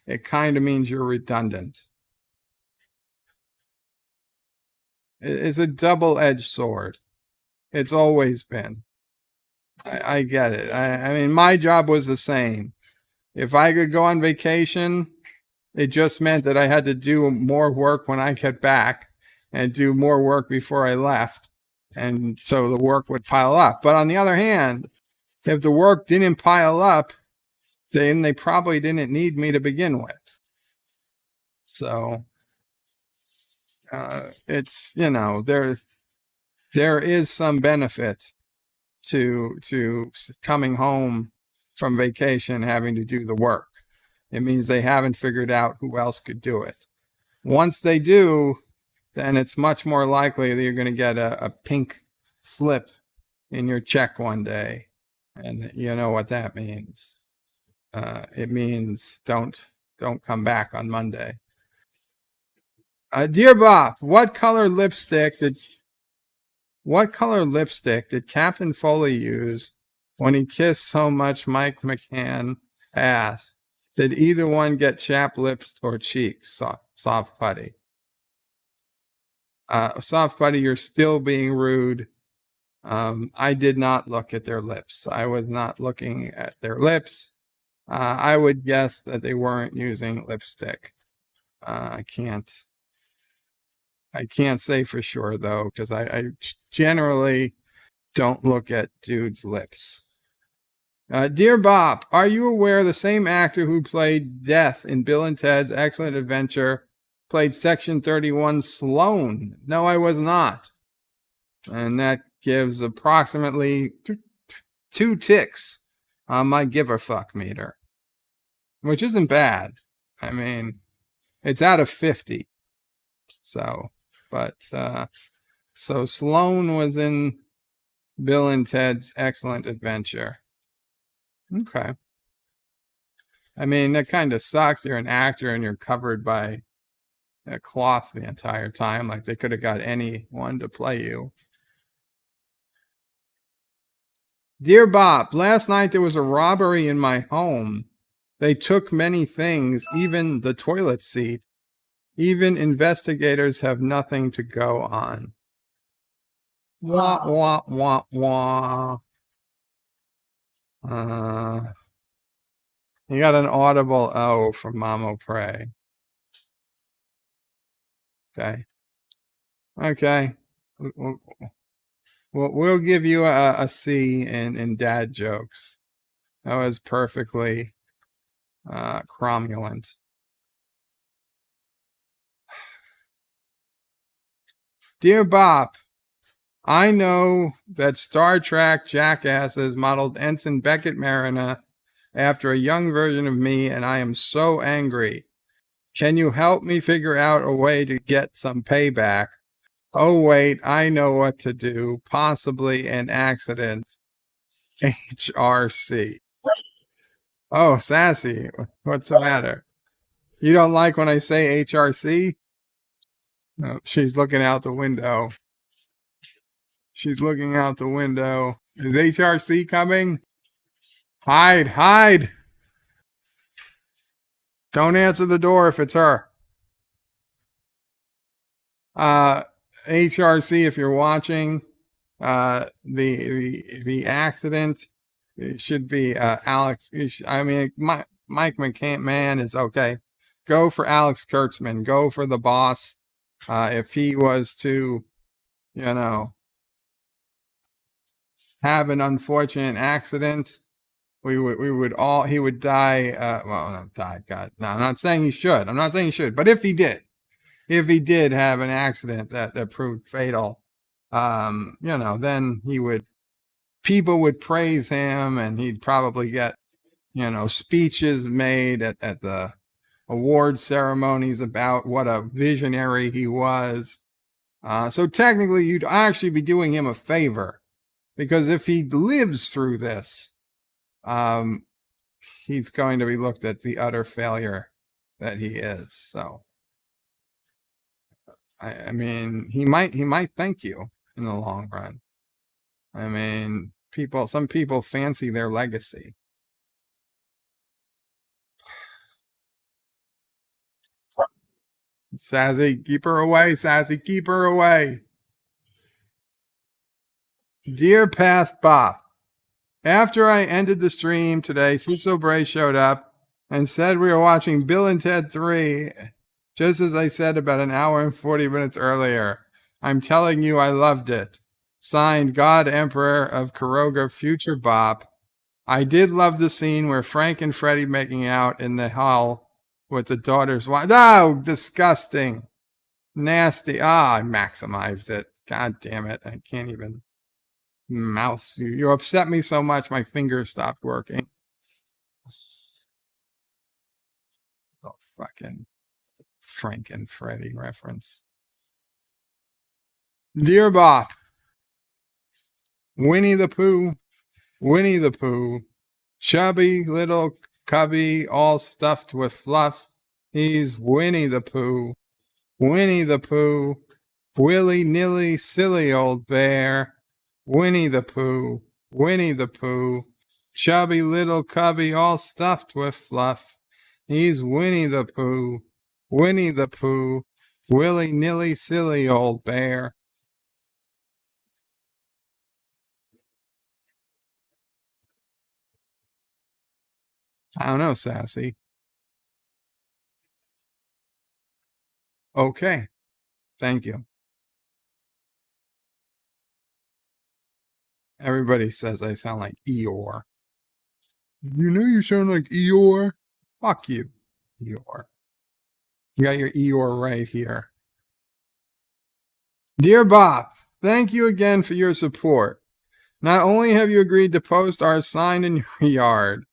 it kind of means you're redundant. It's a double-edged sword. It's always been. I get it. I mean, my job was the same. If I could go on vacation, it just meant that I had to do more work when I get back and do more work before I left. And so the work would pile up. But on the other hand, if the work didn't pile up, then they probably didn't need me to begin with. So it's, there is some benefit to coming home from vacation having to do the work. It means they haven't figured out who else could do it. Once they do, then it's much more likely that you're going to get a pink slip in your check one day. And you know what that means. It means don't come back on Monday. Dear Bob, what color lipstick did Captain Foley use when he kissed so much Mike McCann ass? Did either one get chapped lips or cheeks? Soft putty. Soft putty, you're still being rude. I did not look at their lips. I was not looking at their lips. I would guess that they weren't using lipstick. I can't say for sure though, because I generally don't look at dudes' lips. Dear Bob, are you aware the same actor who played Death in Bill and Ted's Excellent Adventure played Section 31 Sloan? No, I was not. And that gives approximately 2 ticks on my give a fuck meter, which isn't bad. I mean, it's out of 50. So, but, so Sloan was in Bill and Ted's Excellent Adventure. Okay. I mean, that kind of sucks. You're an actor and you're covered by a cloth the entire time. Like they could have got anyone to play you. Dear Bob, last night there was a robbery in my home. They took many things, even the toilet seat. Even investigators have nothing to go on. Wah, wah, wah, wah. You got an audible O from Mamo Pray. Okay. Okay. We'll give you a C in dad jokes. That was perfectly cromulent. Dear Bob, I know that Star Trek jackasses modeled Ensign Beckett Mariner after a young version of me, and I am so angry. Can you help me figure out a way to get some payback? Oh, wait, I know what to do. Possibly an accident. HRC. Oh, Sassy, what's the matter? You don't like when I say HRC? No, she's looking out the window. She's looking out the window. Is HRC coming? Hide, hide. Don't answer the door if it's her. HRC, if you're watching, the accident, it should be Alex. I mean, Mike McMahon is okay. Go for Alex Kurtzman. Go for the boss. If he was to, you know, have an unfortunate accident, he would die. Well, not die. God, no, I'm not saying he should. I'm not saying he should. But if he did have an accident that proved fatal, then people would praise him, and he'd probably get, speeches made at the award ceremonies about what a visionary he was. So technically, you'd actually be doing him a favor, because if he lives through this, he's going to be looked at the utter failure that he is. So, I mean, he might thank you in the long run. I mean, some people fancy their legacy. Sassy, keep her away. Sassy, keep her away. Dear Past Bob, after I ended the stream today, Cecil Bray showed up and said we were watching Bill and Ted 3, just as I said about an hour and 40 minutes earlier. I'm telling you, I loved it. Signed, God Emperor of Kuroga, Future Bob. I did love the scene where Frank and Freddie making out in the hall with the daughter's wife. Oh, disgusting. Nasty. I maximized it. God damn it. I can't even mouse. You upset me so much, my fingers stopped working. Oh, fucking Frank and Freddie reference. Dear Bob, Winnie the Pooh, chubby little cubby, all stuffed with fluff. He's Winnie the Pooh, willy-nilly, silly old bear. Winnie the Pooh, chubby little cubby, all stuffed with fluff. He's Winnie the Pooh, willy-nilly, silly old bear. I don't know, Sassy. Okay. Thank you. Everybody says I sound like Eeyore. You know you sound like Eeyore? Fuck you, Eeyore. You got your Eeyore right here. Dear Bob, thank you again for your support. Not only have you agreed to post our sign in your yard,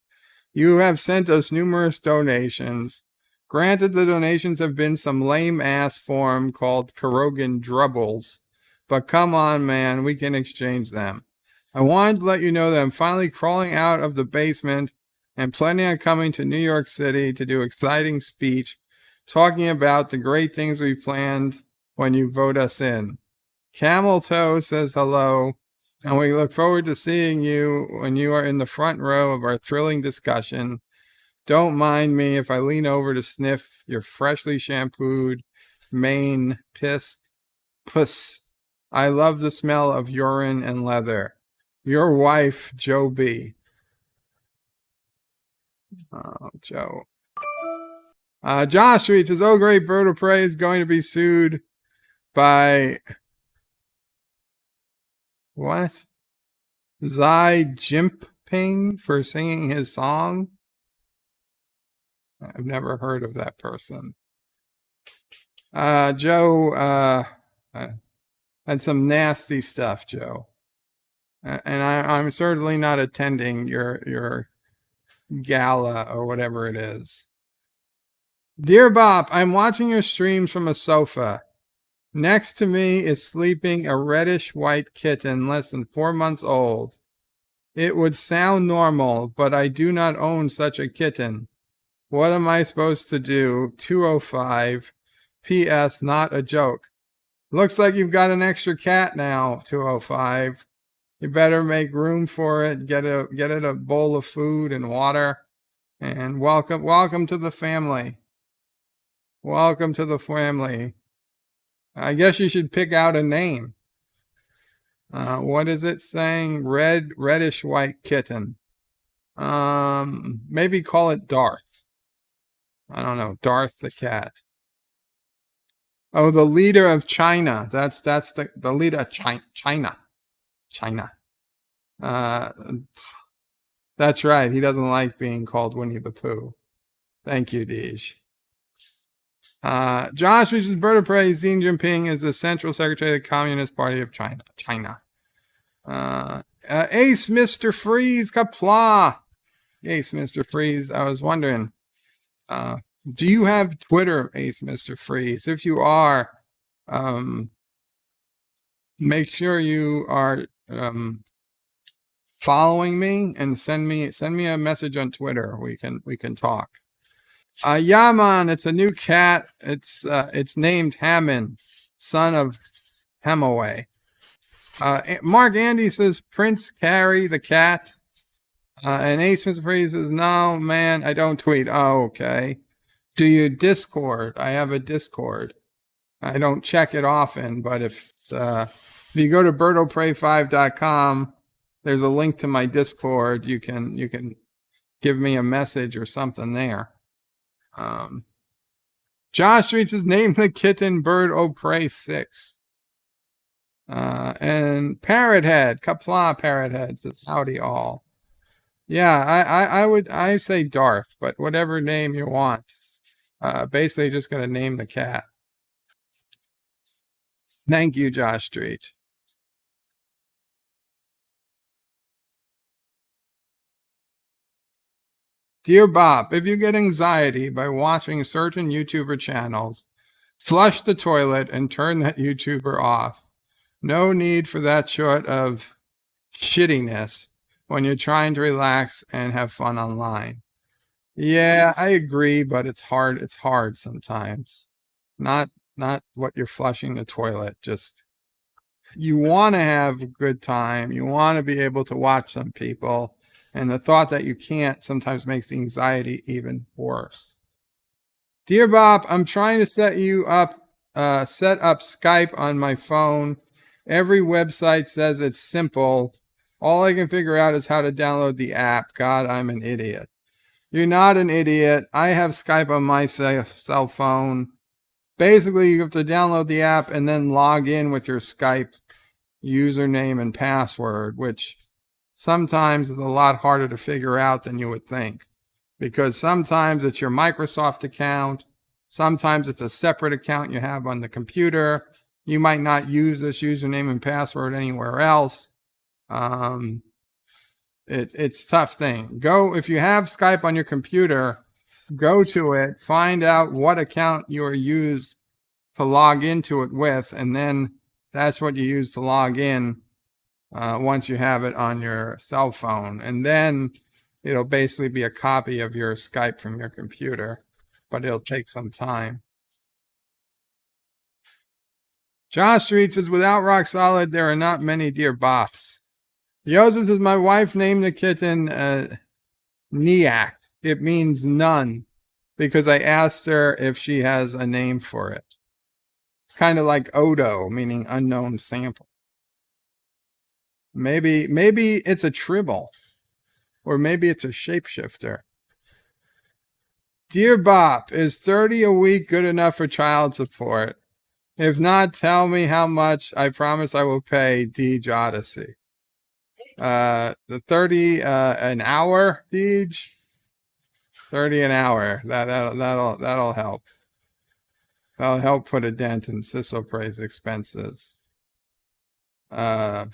you have sent us numerous donations. Granted, the donations have been some lame-ass form called Karogan Drubbles, but come on, man, we can exchange them. I wanted to let you know that I'm finally crawling out of the basement and planning on coming to New York City to do exciting speech talking about the great things we planned when you vote us in. Camel Toe says hello, and we look forward to seeing you when you are in the front row of our thrilling discussion. Don't mind me if I lean over to sniff your freshly shampooed mane pissed puss. I love the smell of urine and leather. Your wife, Joe B. Oh, Joe. Josh Street says, oh, great, Bird of Prey is going to be sued by what? Xi Jinping for singing his song? I've never heard of that person. Joe had some nasty stuff, Joe. And I'm certainly not attending your gala or whatever it is. Dear Bob, I'm watching your streams from a sofa. Next to me is sleeping a reddish white kitten less than 4 months old. It would sound normal, but I do not own such a kitten. What am I supposed to do? 205. P.S. Not a joke. Looks like you've got an extra cat now, 205. You better make room for it. Get it a bowl of food and water. And welcome to the family. Welcome to the family. I guess you should pick out a name. What is it saying? Reddish white kitten. Maybe call it Darth. I don't know. Darth the cat. Oh, the leader of China. That's the leader of China. China. That's right. He doesn't like being called Winnie the Pooh. Thank you, Deej. Josh, which is Bird of Prey, Xi Jinping is the Central Secretary of the Communist Party of China. Ace Mr. Freeze, Qapla. Ace Mr. Freeze, I was wondering, do you have Twitter, Ace Mr. Freeze? If you are, make sure you are following me and send me a message on Twitter. We can talk. Yeah, man, it's a new cat. It's named Hammond, son of Hemaway. Mark Andy says Prince Carrie the cat. And Ace Mr. Freeze says, no, man, I don't tweet. Oh, okay. Do you Discord? I have a Discord. I don't check it often, but if you go to birdoprey5.com, there's a link to my Discord. You can give me a message or something there. Josh Street says, name the kitten Bird O' Prey 6. And Parrothead, Qapla Parrothead says, howdy all. Yeah, I say Darth, but whatever name you want. Basically just gonna name the cat. Thank you, Josh Street. Dear Bob, if you get anxiety by watching certain YouTuber channels, flush the toilet and turn that YouTuber off. No need for that sort of shittiness when you're trying to relax and have fun online. Yeah, I agree, but it's hard. It's hard sometimes. Not what you're flushing the toilet. Just you want to have a good time. You want to be able to watch some people. And the thought that you can't sometimes makes the anxiety even worse. Dear Bob, I'm trying to set up Skype on my phone. Every website says it's simple. All I can figure out is how to download the app. God, I'm an idiot. You're not an idiot. I have Skype on my cell phone. Basically, you have to download the app and then log in with your Skype username and password, which sometimes is a lot harder to figure out than you would think, because sometimes it's your Microsoft account. Sometimes it's a separate account you have on the computer. You might not use this username and password anywhere else. It's a tough thing. If you have Skype on your computer, go to it, find out what account you are used to log into it with, and then that's what you use to log in once you have it on your cell phone. And then it'll basically be a copy of your Skype from your computer, but it'll take some time. Josh Street says, without Rock Solid, there are not many dear bops. Joseph says, my wife named the kitten Niak. It means none, because I asked her if she has a name for it. It's kind of like Odo, meaning unknown sample. Maybe it's a tribble, or maybe it's a shapeshifter. Dear Bop, is 30 a week good enough for child support? If not, tell me how much. I promise I will pay. Deej Odyssey. The 30 an hour, Deej. 30 an hour. That'll help. That'll help put a dent in Sisselprey's expenses. Okay.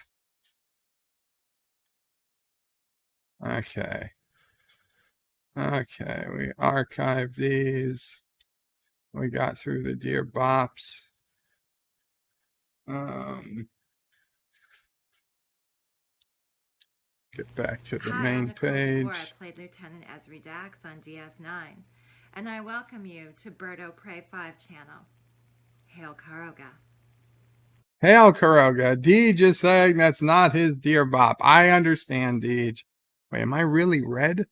Okay, we archive these. We got through the Dear Bops. Get back to the main page.
I played Lieutenant Esri Dax on DS9, and I welcome you to Birdo Prey 5 channel. Hail Karoga.
Hail Karoga. Deej is saying that's not his Dear Bop. I understand, Deej. Wait, am I really red?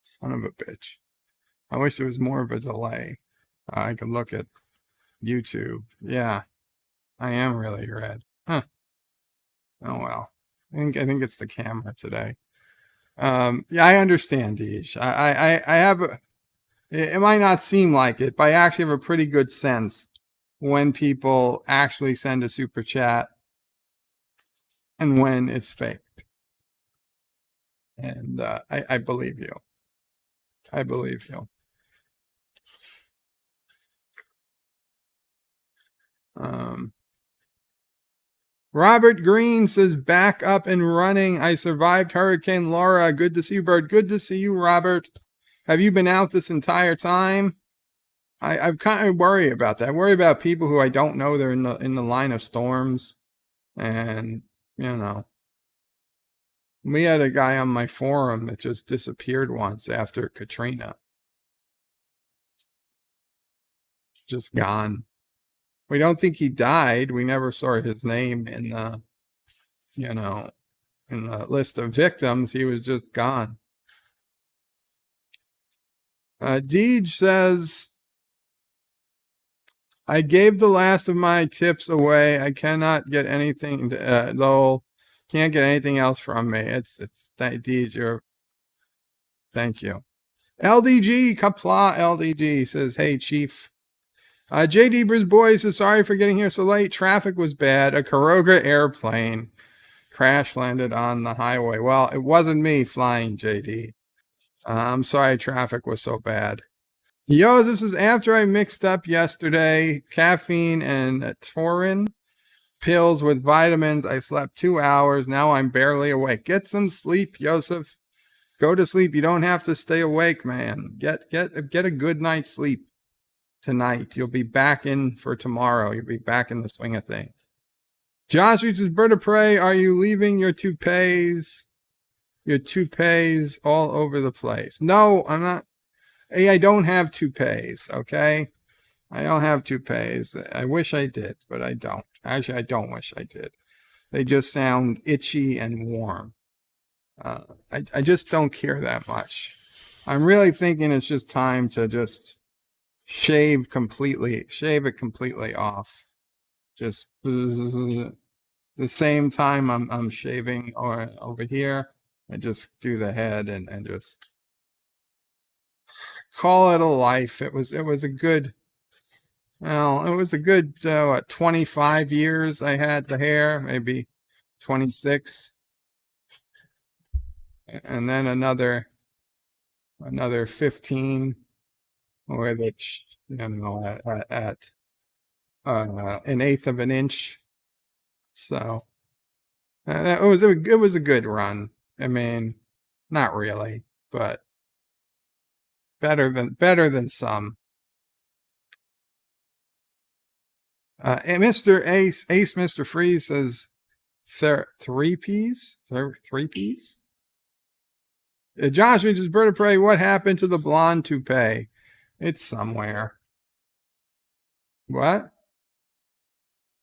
Son of a bitch. I wish there was more of a delay. I could look at YouTube. Yeah, I am really red. Huh. Oh well. I think it's the camera today. Yeah, I understand, Deej. I have it might not seem like it, but I actually have a pretty good sense when people actually send a super chat and when it's faked. And I believe you. I believe you. Robert Green says, back up and running. I survived Hurricane Laura. Good to see you, Bird. Good to see you, Robert. Have you been out this entire time? I kind of worry about that. I worry about people who I don't know. They're in the line of storms. And, you know. We had a guy on my forum that just disappeared once after Katrina. Just gone. We don't think he died. We never saw his name in the, in the list of victims. He was just gone. Deej says, I gave the last of my tips away. I cannot get anything, though. Can't get anything else from me. It's Deej. Thank you. LDG, Qapla LDG says, hey, Chief. JD Briz Boy says, sorry for getting here so late. Traffic was bad. A Karoga airplane crash landed on the highway. Well, it wasn't me flying, JD. I'm sorry traffic was so bad. Joseph says, after I mixed up yesterday caffeine and taurin pills with vitamins, I slept 2 hours. Now I'm barely awake. Get some sleep, Joseph. Go to sleep. You don't have to stay awake, man. Get a good night's sleep tonight. You'll be back in for tomorrow. You'll be back in the swing of things. Josh says, Bird of Prey, are you leaving your toupees? Your toupees all over the place. No, I'm not. Hey, I don't have toupees, okay? I don't have toupees. I wish I did, but I don't. Actually, I don't wish I did. They just sound itchy and warm. I just don't care that much. I'm really thinking it's just time to just shave it completely off. Just the same time I'm shaving over here. I just do the head and just call it a life. It was a good, well, it was a good, what, 25 years I had the hair, maybe 26. And then another 15 with it, at an eighth of an inch. So it was a good run. I mean, not really, but better than some. And Mr. Ace Mr. Freeze says three P's. Josh, we just bird of prey. What happened to the blonde toupee? It's somewhere. What?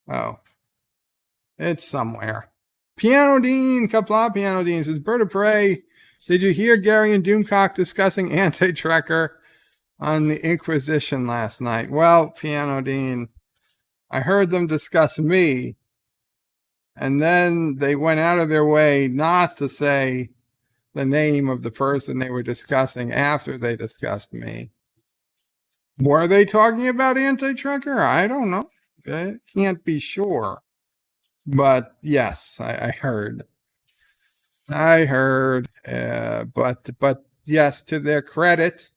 Oh, it's somewhere. Piano Dean, Qapla Piano Dean says, bird of prey. Did you hear Gary and Doomcock discussing anti-trekker on the Inquisition last night? Well, Piano Dean, I heard them discuss me, and then they went out of their way not to say the name of the person they were discussing after they discussed me. Were they talking about anti-trekker? I don't know. I can't be sure. But yes, I heard. But yes, to their credit,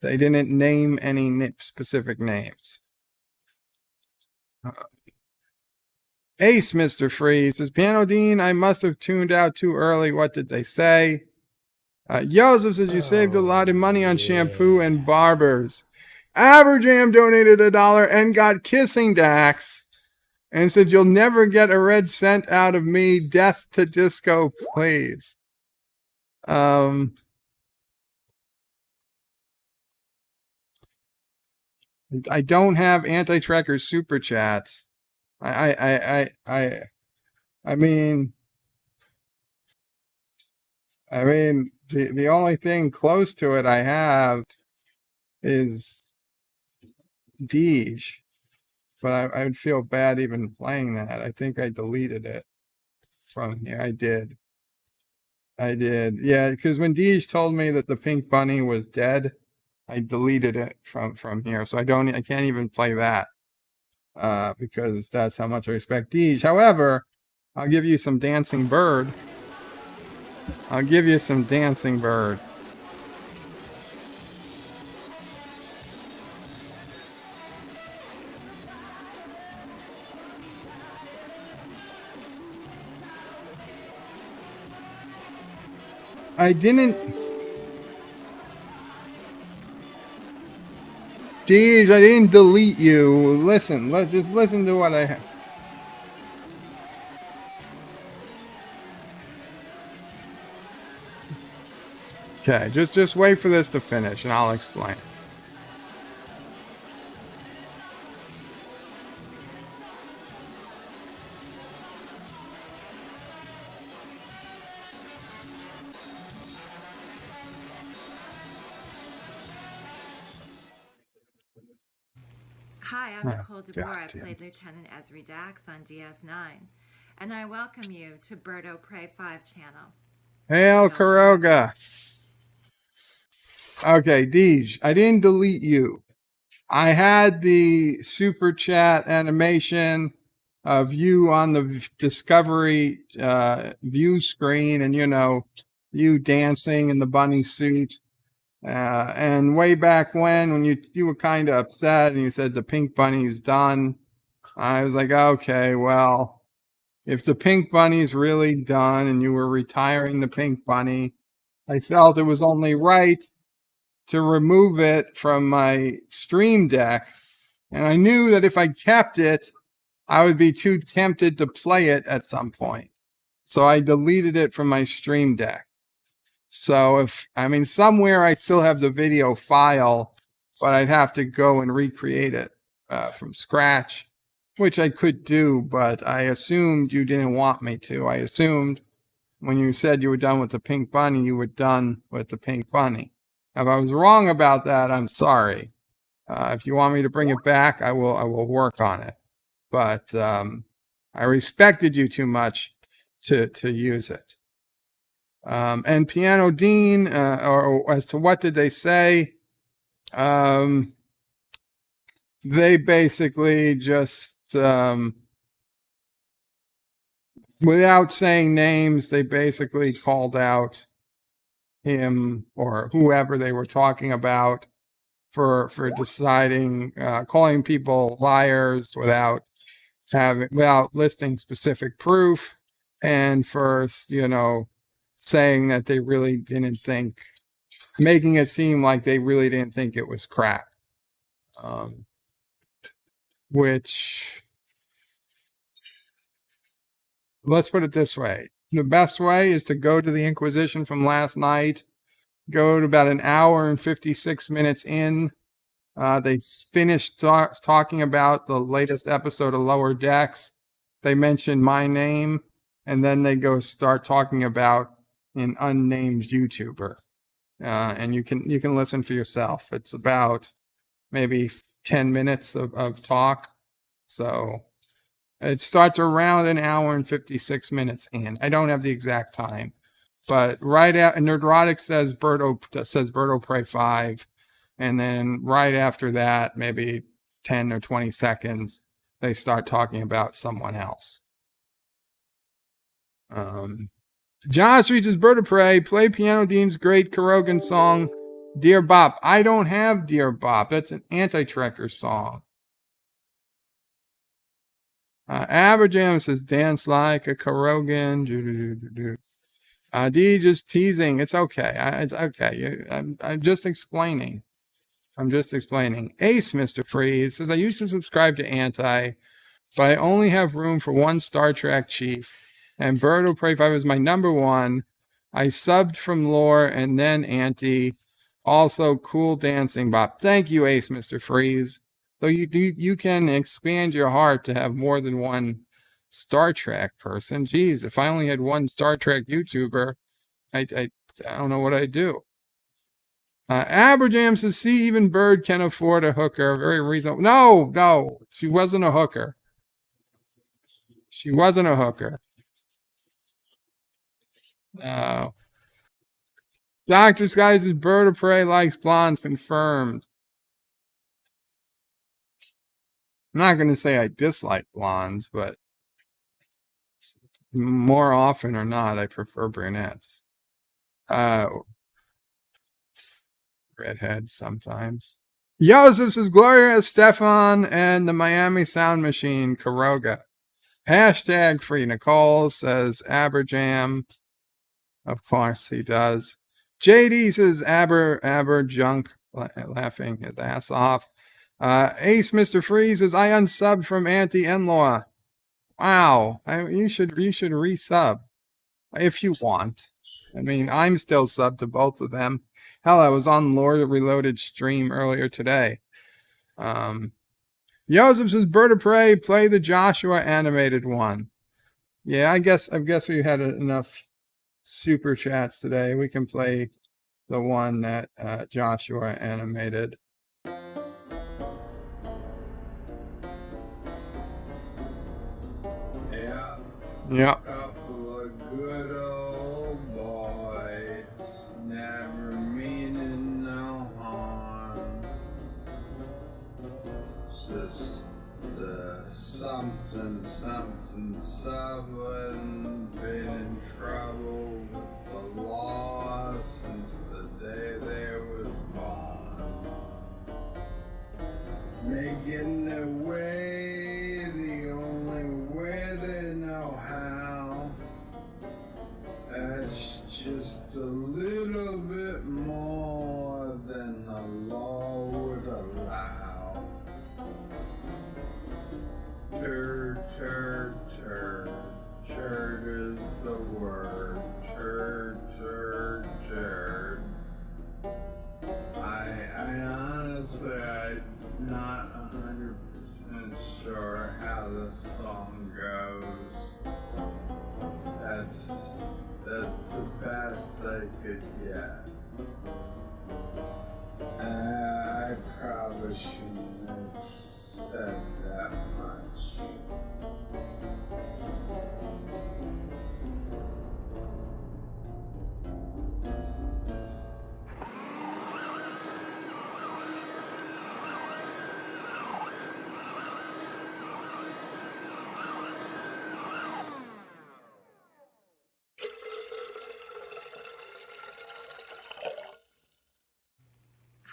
they didn't name any specific names. Ace, Mr. Freeze says, Piano Dean, I must have tuned out too early. What did they say? Joseph says, you saved a lot of money on shampoo and barbers. Aberjam donated $1 and got kissing Dax and said, you'll never get a red cent out of me. Death to disco, please. I don't have anti-trekker super chats. I mean, the only thing close to it I have is Deej, but I would feel bad even playing that. I think I deleted it from here. I did. Yeah, because when Deej told me that the pink bunny was dead, I deleted it from here. So I can't even play that. Because that's how much I respect Deej. However, I'll give you some Dancing Bird. I didn't. Deej, I didn't delete you. Listen, just listen to what I have. Okay, just wait for this to finish and I'll explain.
Hi, I'm Nicole DeBoer. I
goddamn.
played Lieutenant Esri Dax on DS9. And I welcome you to Birdo Prey 5 channel.
Hail Kuroga. Okay, Deej, I didn't delete you. I had the super chat animation of you on the Discovery view screen, and you dancing in the bunny suit. And way back when you were kind of upset and you said the pink bunny's done, I was like, okay, well, if the pink bunny's really done and you were retiring the pink bunny, I felt it was only right to remove it from my stream deck. And I knew that if I kept it, I would be too tempted to play it at some point. So I deleted it from my stream deck. So somewhere I still have the video file, but I'd have to go and recreate it from scratch, which I could do, but I assumed you didn't want me to. I assumed when you said you were done with the pink bunny, you were done with the pink bunny. If I was wrong about that, I'm sorry. If you want me to bring it back, I will work on it. But I respected you too much to use it. And Piano Dean, or as to what did they say? They basically just, without saying names, they basically called out him or whoever they were talking about for deciding, calling people liars without listing specific proof, and for saying that they really didn't think, making it seem like they really didn't think it was crap. Which, let's put it this way. The best way is to go to the Inquisition from last night, go to about an hour and 56 minutes in. They finished talking about the latest episode of Lower Decks. They mentioned my name, and then they go start talking about an unnamed YouTuber. And you can listen for yourself. It's about maybe 10 minutes of talk. So it starts around an hour and 56 minutes in. I don't have the exact time, but right at Nerdrotic says Birdo Prey 5. And then right after that, maybe 10 or 20 seconds, they start talking about someone else. Josh reaches Bird of Prey. Play Piano Dean's great Kurogan song, Dear Bop. I don't have Dear Bop. That's an Anti-Trekker song. Aberjam says, dance like a Kurogan. D just teasing. It's okay. It's okay. I'm just explaining. Ace Mr. Freeze says, I used to subscribe to Anti, but I only have room for one Star Trek chief, and Bird of Prey 5 is my number one. I subbed from Lore and then Anti. Also, cool dancing, Bob. Thank you, Ace Mr. Freeze. So you can expand your heart to have more than one Star Trek person. Geez, if I only had one Star Trek YouTuber, I don't know what I'd do. Aberjam says, see, even Bird can afford a hooker. Very reasonable. No, she wasn't a hooker. Dr. Sky says, Bird of Prey likes blondes, confirmed. I'm not going to say I dislike blondes, but more often or not, I prefer brunettes. Redheads sometimes. Joseph says, Gloria Estefan and the Miami Sound Machine, Kuroga. Hashtag Free Nicole, says Aberjam. Of course he does. JD says Aber junk, laughing his ass off. Ace Mr. Freeze says, I unsubbed from Auntie Enlaw. Wow, you should resub if you want. I mean, I'm still subbed to both of them. Hell, I was on Lord Reloaded stream earlier today. Joseph says, Bird of Prey, play the Joshua animated one. Yeah, I guess we had enough super chats today. We can play the one that Joshua animated. Yeah. Couple of good old boys, never meaning no harm. Just something, been in trouble with the law since the day they was born. Making their way the only way they know how. That's just a little bit more than the law would allow. Turd is the word. Turd. I honestly, I'm not 100% sure how the song goes. That's the best I could get. I probably shouldn't have said that much.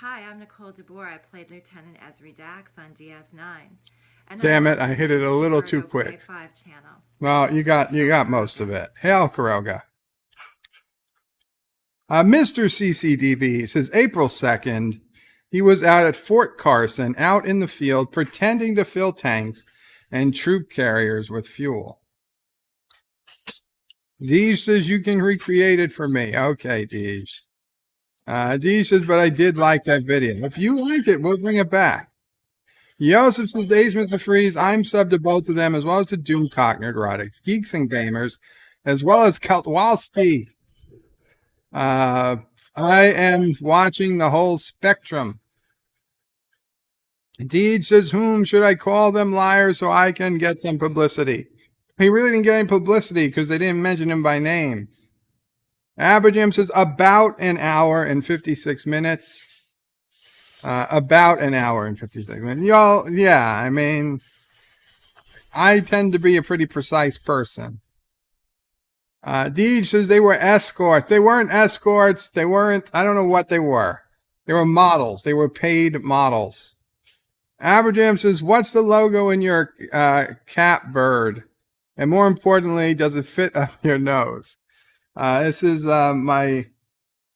Hi, I'm Nicole DeBoer. I played Lieutenant Esri Dax on DS9. And
Damn it, I hit it a little too
Birdo Prey
quick.
5 channel.
Well, you got most of it. Hail Karoga. Mr. CCDV says April 2nd, he was out at Fort Carson, out in the field, pretending to fill tanks and troop carriers with fuel. Deej says you can recreate it for me. Okay, Deej. Deej says, but I did like that video. If you like it, we'll bring it back. Yosef says, Days, Mr. Freeze, I'm subbed to both of them, as well as to Doomcock Nerdrotics, Geeks and Gamers, as well as Kaltwalski. I am watching the whole spectrum. Deej says, whom should I call them liars so I can get some publicity? He really didn't get any publicity because they didn't mention him by name. Aberjam says, about an hour and 56 minutes. About an hour and 56 minutes. Y'all, yeah, I mean, I tend to be a pretty precise person. Deej says they were escorts. They weren't escorts. They weren't, I don't know what they were. They were models. They were paid models. Aberjam says, what's the logo in your cat bird? And more importantly, does it fit up your nose? This is my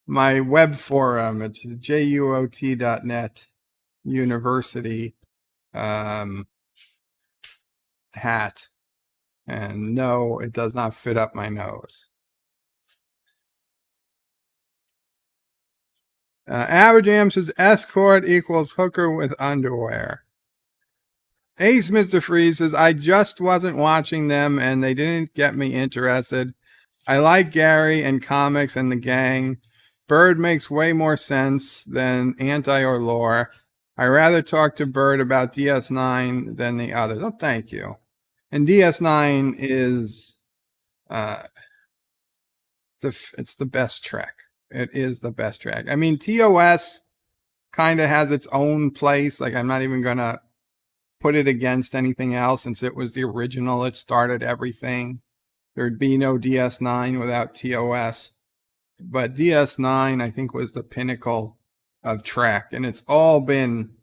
web forum. It's juot.net university hat. And no, it does not fit up my nose. Aberjam says escort equals hooker with underwear. Ace Mr. Freeze says, I just wasn't watching them and they didn't get me interested. I like Gary and comics and the gang. Bird makes way more sense than Anti or Lore. I rather talk to Bird about DS9 than the others. Oh, thank you. And DS9 is it's the best track. It is the best track. I mean, TOS kind of has its own place. Like, I'm not even gonna put it against anything else since it was the original. It started everything. There'd be no DS9 without TOS. But DS9, I think, was the pinnacle of track, and it's all been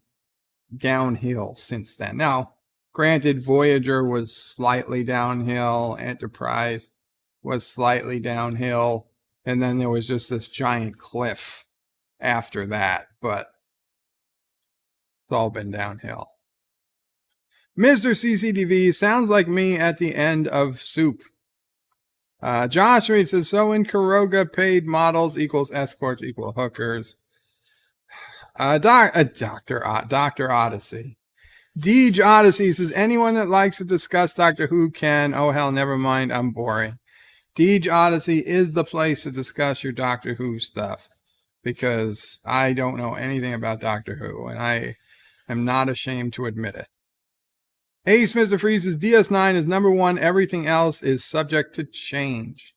downhill since then. Now, granted, Voyager was slightly downhill, Enterprise was slightly downhill, and then there was just this giant cliff after that, but it's all been downhill. Mr. CCTV sounds like me at the end of Soup. Josh Reed says, so in Karoga, paid models equals escorts equal hookers. Dr. Odyssey. Deej Odyssey says, anyone that likes to discuss Doctor Who can. Oh, hell, never mind. I'm boring. Deej Odyssey is the place to discuss your Doctor Who stuff because I don't know anything about Doctor Who, and I am not ashamed to admit it. Ace Mr. Freeze's DS9 is number one. Everything else is subject to change.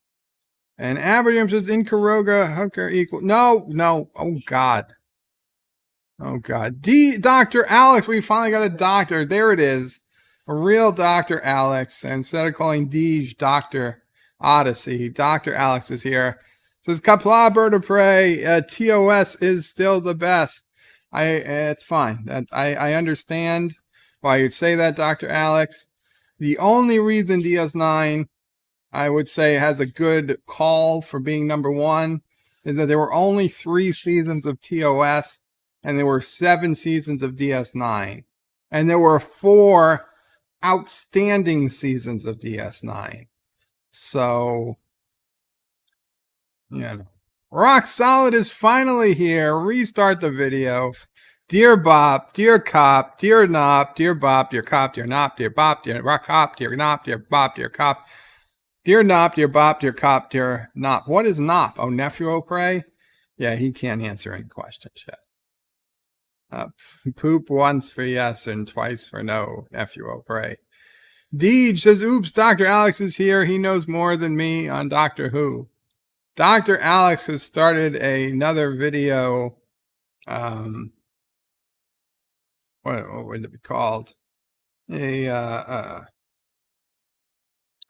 And Aberjam says, in Karoga, hooker equal. No. Oh, God. Oh, God. Dr. Alex, we finally got a doctor. There it is. A real Dr. Alex. And instead of calling Deej Dr. Odyssey, Dr. Alex is here. Says, Qapla Bird of Prey, TOS is still the best. It's fine. I understand why you'd say that, Dr. Alex. The only reason DS9, I would say, has a good call for being number one is that there were only 3 seasons of TOS and there were 7 seasons of DS9. And there were 4 outstanding seasons of DS9. So, you know, Rock Solid is finally here. Restart the video. Dear Bop, dear Cop, dear Nop, dear Bop, dear Cop, dear Nop, dear Bop, dear Rock Cop, dear Nop, dear Bop, dear Cop, dear Nop, dear Bop, dear Cop, dear Nop. What is Nop? Oh, Nephew O'Prey? Yeah, he can't answer any questions yet. Poop once for yes and twice for no, Nephew O'Prey. Deej says, oops, Dr. Alex is here. He knows more than me on Doctor Who. Dr. Alex has started another video. What would it be called? A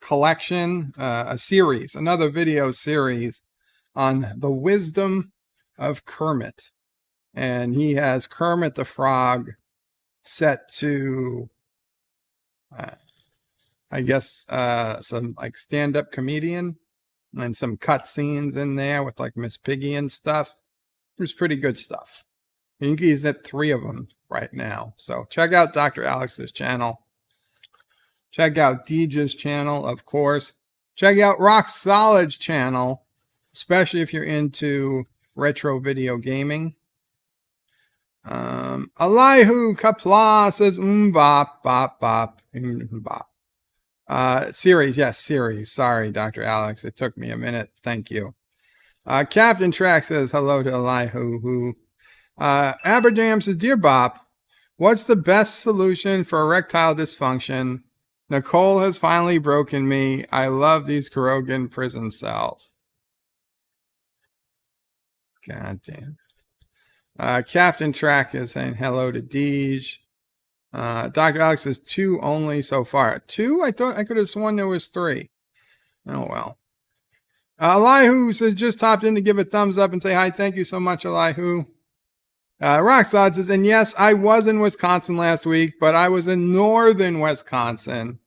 collection, a series, another video series on the wisdom of Kermit. and he has Kermit the Frog set to, I guess, some like stand-up comedian and some cut scenes in there with like Miss Piggy and stuff. It was pretty good stuff. I think he's at 3 of them right now. So check out Dr. Alex's channel. Check out Deej's channel, of course. Check out Rock Solid's channel, especially if you're into retro video gaming. Elihu Qapla says, bop, bop, bop, bop. Series, yes, series. Sorry, Dr. Alex. It took me a minute. Thank you. Captain Track says, hello to Elihu, who Aberjam says, Dear Bop, what's the best solution for erectile dysfunction? Nicole has finally broken me. I love these Kurogan prison cells. God damn. Captain Track is saying hello to Deej. Dr. Alex says 2 only so far. 2? I thought I could have sworn there was 3. Oh well. Elihu says just hopped in to give a thumbs up and say hi. Thank you so much, Elihu. Rocksod says, and yes, I was in Wisconsin last week, but I was in northern Wisconsin,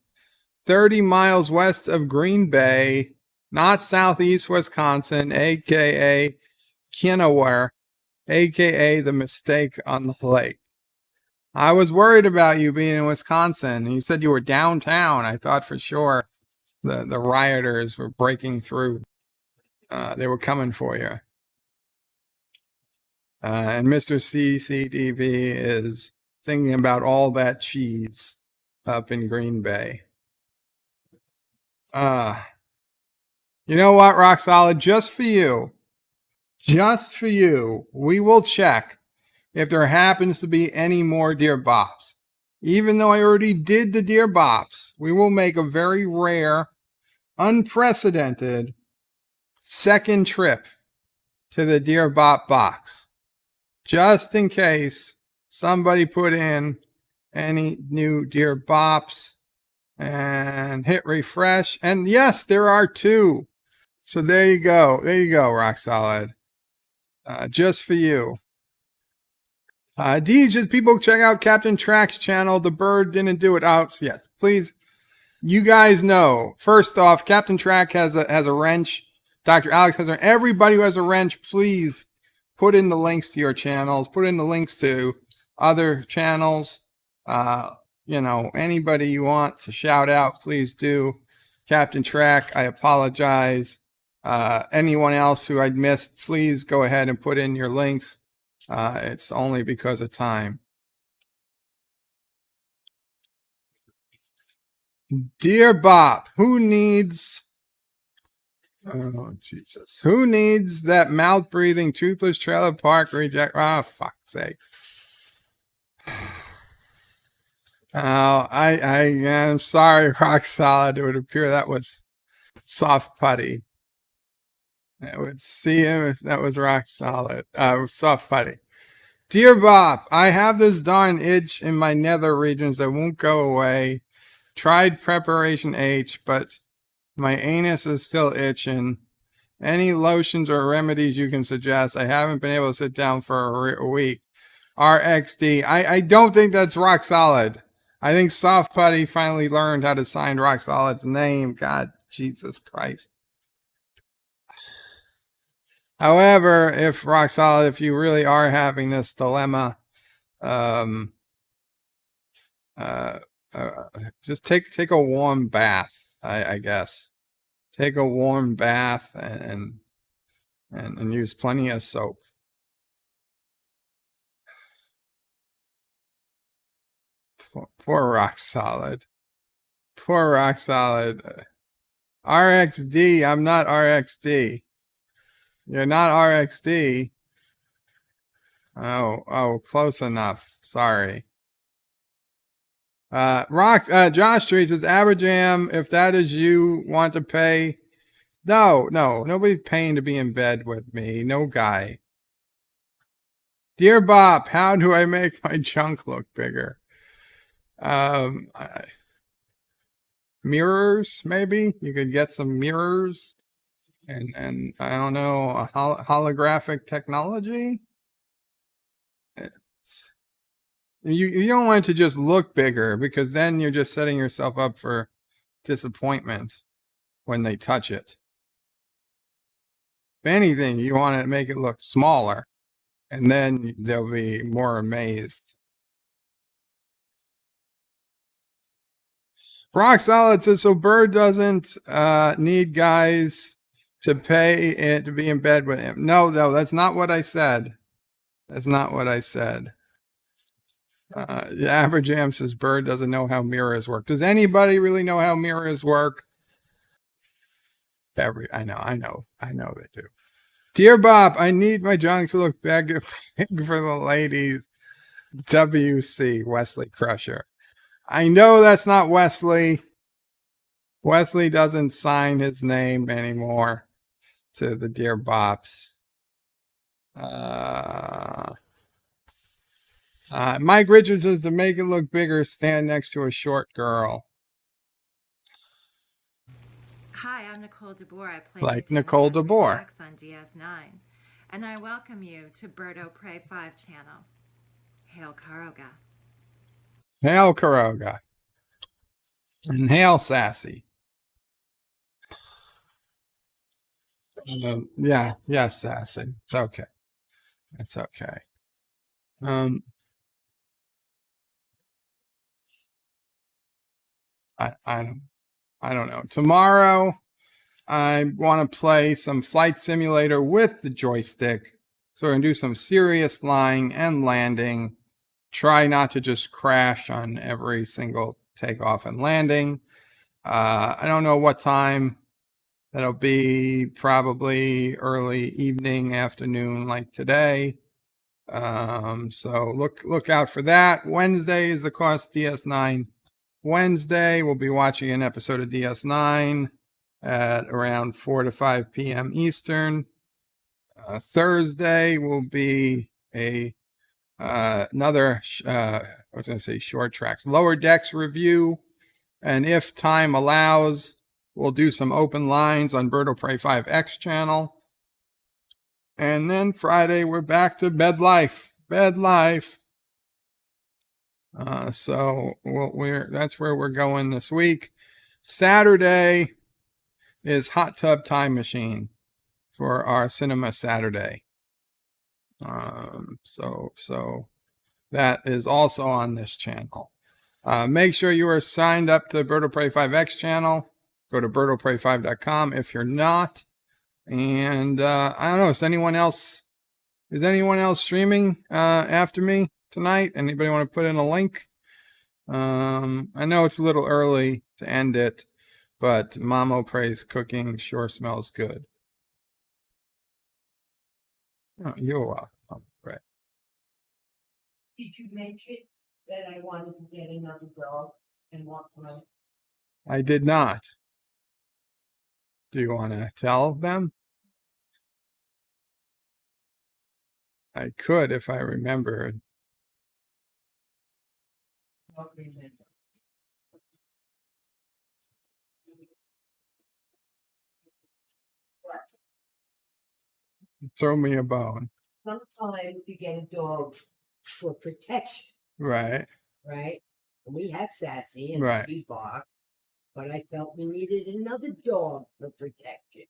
30 miles west of Green Bay, not southeast Wisconsin, aka Kennewer, aka the mistake on the lake. I was worried about you being in Wisconsin. You said you were downtown. I thought for sure the rioters were breaking through. They were coming for you. And Mr. CCDV is thinking about all that cheese up in Green Bay. You know what, Rock Solid? Just for you, we will check if there happens to be any more Dear Bops. Even though I already did the Dear Bops, we will make a very rare, unprecedented second trip to the Dear Bop box. Just in case somebody put in any new Dear Bops, and hit refresh. And yes, there are 2. So there you go. There you go, Rock Solid. Just for you. Just people check out Captain Track's channel. The bird didn't do it. Oh, yes, please. You guys know. First off, Captain Track has a wrench. Dr. Alex has a. Everybody who has a wrench, please put in the links to your channels. Put in the links to other channels. You know, anybody you want to shout out, please do. Captain Track, I apologize. Anyone else who I'd missed, please go ahead and put in your links. It's only because of time. Dear Bop, who needs... Oh, Jesus. Who needs that mouth-breathing, toothless trailer park reject? Oh, fuck's sake. I am sorry, Rock Solid. It would appear that was Soft Putty. It would seem that was Rock Solid. Soft Putty. Dear Bop, I have this darn itch in my nether regions that won't go away. Tried Preparation H, but my anus is still itching. Any lotions or remedies you can suggest? I haven't been able to sit down for a week. RXD. I don't think that's Rock Solid. I think Soft Putty finally learned how to sign Rock Solid's name. God, Jesus Christ. However, if Rock Solid, if you really are having this dilemma, just take a warm bath. I guess take a warm bath and use plenty of soap. Poor Rock Solid. Poor Rock Solid. RXD. I'm not RXD. You're not RXD. Oh, close enough. Sorry. Josh Street says, Aberjam, if that is you want to pay. No, nobody's paying to be in bed with me. No guy. Dear Bop, how do I make my junk look bigger? Mirrors, maybe? You could get some mirrors. And I don't know, holographic technology? It's, you don't want it to just look bigger, because then you're just setting yourself up for disappointment when they touch it. If anything, you want to make it look smaller, and then they'll be more amazed. Rock Solid says, so Bird doesn't need guys to pay it to be in bed with him. No, that's not what I said. That's not what I said. The Average Am says Bird doesn't know how mirrors work. Does anybody really know how mirrors work? I know they do. Dear Bob, I need my junk to look big for the ladies. WC, Wesley Crusher. I know that's not Wesley. Wesley doesn't sign his name anymore to the Dear Bops. Mike Richards says, to make it look bigger, stand next to a short girl.
Hi, I'm Nicole DeBoer. I play
Like Nicole DeBoer
on DS9, and I welcome you to Birdo Pray 5 channel. Hail Karoga.
Hail Karoga. And hail Sassy. Yes, Sassy. It's okay. It's okay. I don't know. Tomorrow, I want to play some Flight Simulator with the joystick. So we're going to do some serious flying and landing. Try not to just crash on every single takeoff and landing. I don't know what time. That'll be probably early evening, afternoon, like today. So look out for that. Wednesday is, of course, DS9 Wednesday. We'll be watching an episode of DS9 at around 4 to 5 p.m. Eastern. Thursday will be another short tracks, Lower Decks review, and if time allows, we'll do some open lines on Birdo Pray 5X channel. And then Friday, we're back to bed life. So that's where we're going this week. Saturday is Hot Tub Time Machine for our Cinema Saturday. So that is also on this channel. Make sure you are signed up to Birdo Pray 5X channel. Go to birdopray5.com if you're not. And I don't know, is anyone else streaming after me tonight? Anybody want to put in a link? I know it's a little early to end it, but Mamo Pray's cooking sure smells good. Oh, you're welcome. Right.
Did you mention that I wanted to get another dog and walk around?
I did not. Do you want to tell them? I could if I remembered. Throw me a bone.
Sometimes you get a dog for protection,
Right.
right? And we have Sassy and
Right.
she barks, but I felt we needed another dog for protection.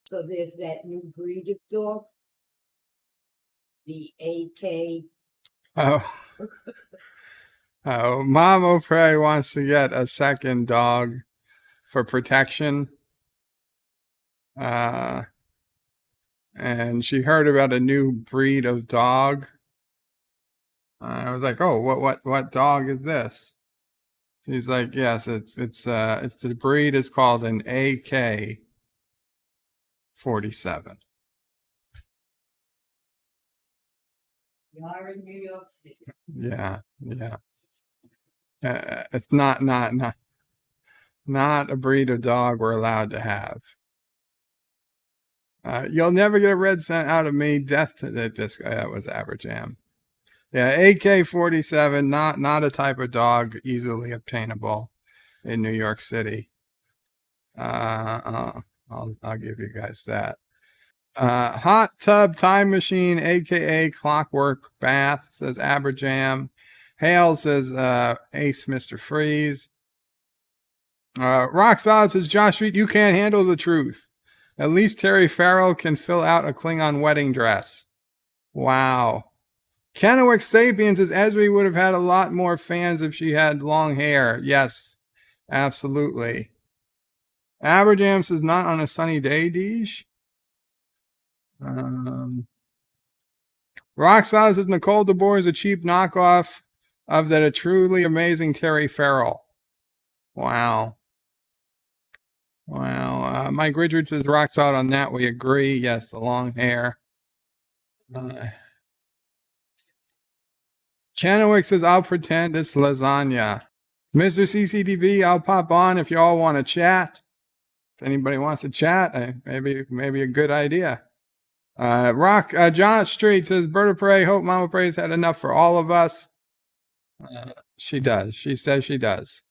So there's that new breed of dog, the AK.
Oh. Mamo Pray wants to get a second dog for protection. And she heard about a new breed of dog. I was like, oh, what dog is this? She's like, yes, it's the breed is called an AK-47.
You are in New York City.
Yeah. It's not a breed of dog we're allowed to have. You'll never get a red cent out of me. Death to the disc. That was Average Am. Yeah, AK-47, not a type of dog easily obtainable in New York City. I'll give you guys that. Hot Tub Time Machine, aka Clockwork Bath, says Aberjam. Hale says Ace Mr. Freeze. Rock Solid says Josh Street, you can't handle the truth. At least Terry Farrell can fill out a Klingon wedding dress. Wow. Kennewick Sapien says Esri would have had a lot more fans if she had long hair. Yes, absolutely. Aberjam says not on a sunny day, Deej. Rock Solid says Nicole DeBoer is a cheap knockoff of that a truly amazing Terry Farrell. Wow. Wow. Mike Richards says Rock Solid on that. We agree. Yes, the long hair. Kennewick says I'll pretend it's lasagna. Mr. CCTV, I'll pop on if y'all want to chat. If anybody wants to chat, maybe a good idea. John Street says, Bird of Prey, hope Mama Prey's had enough for all of us. She does. She says she does.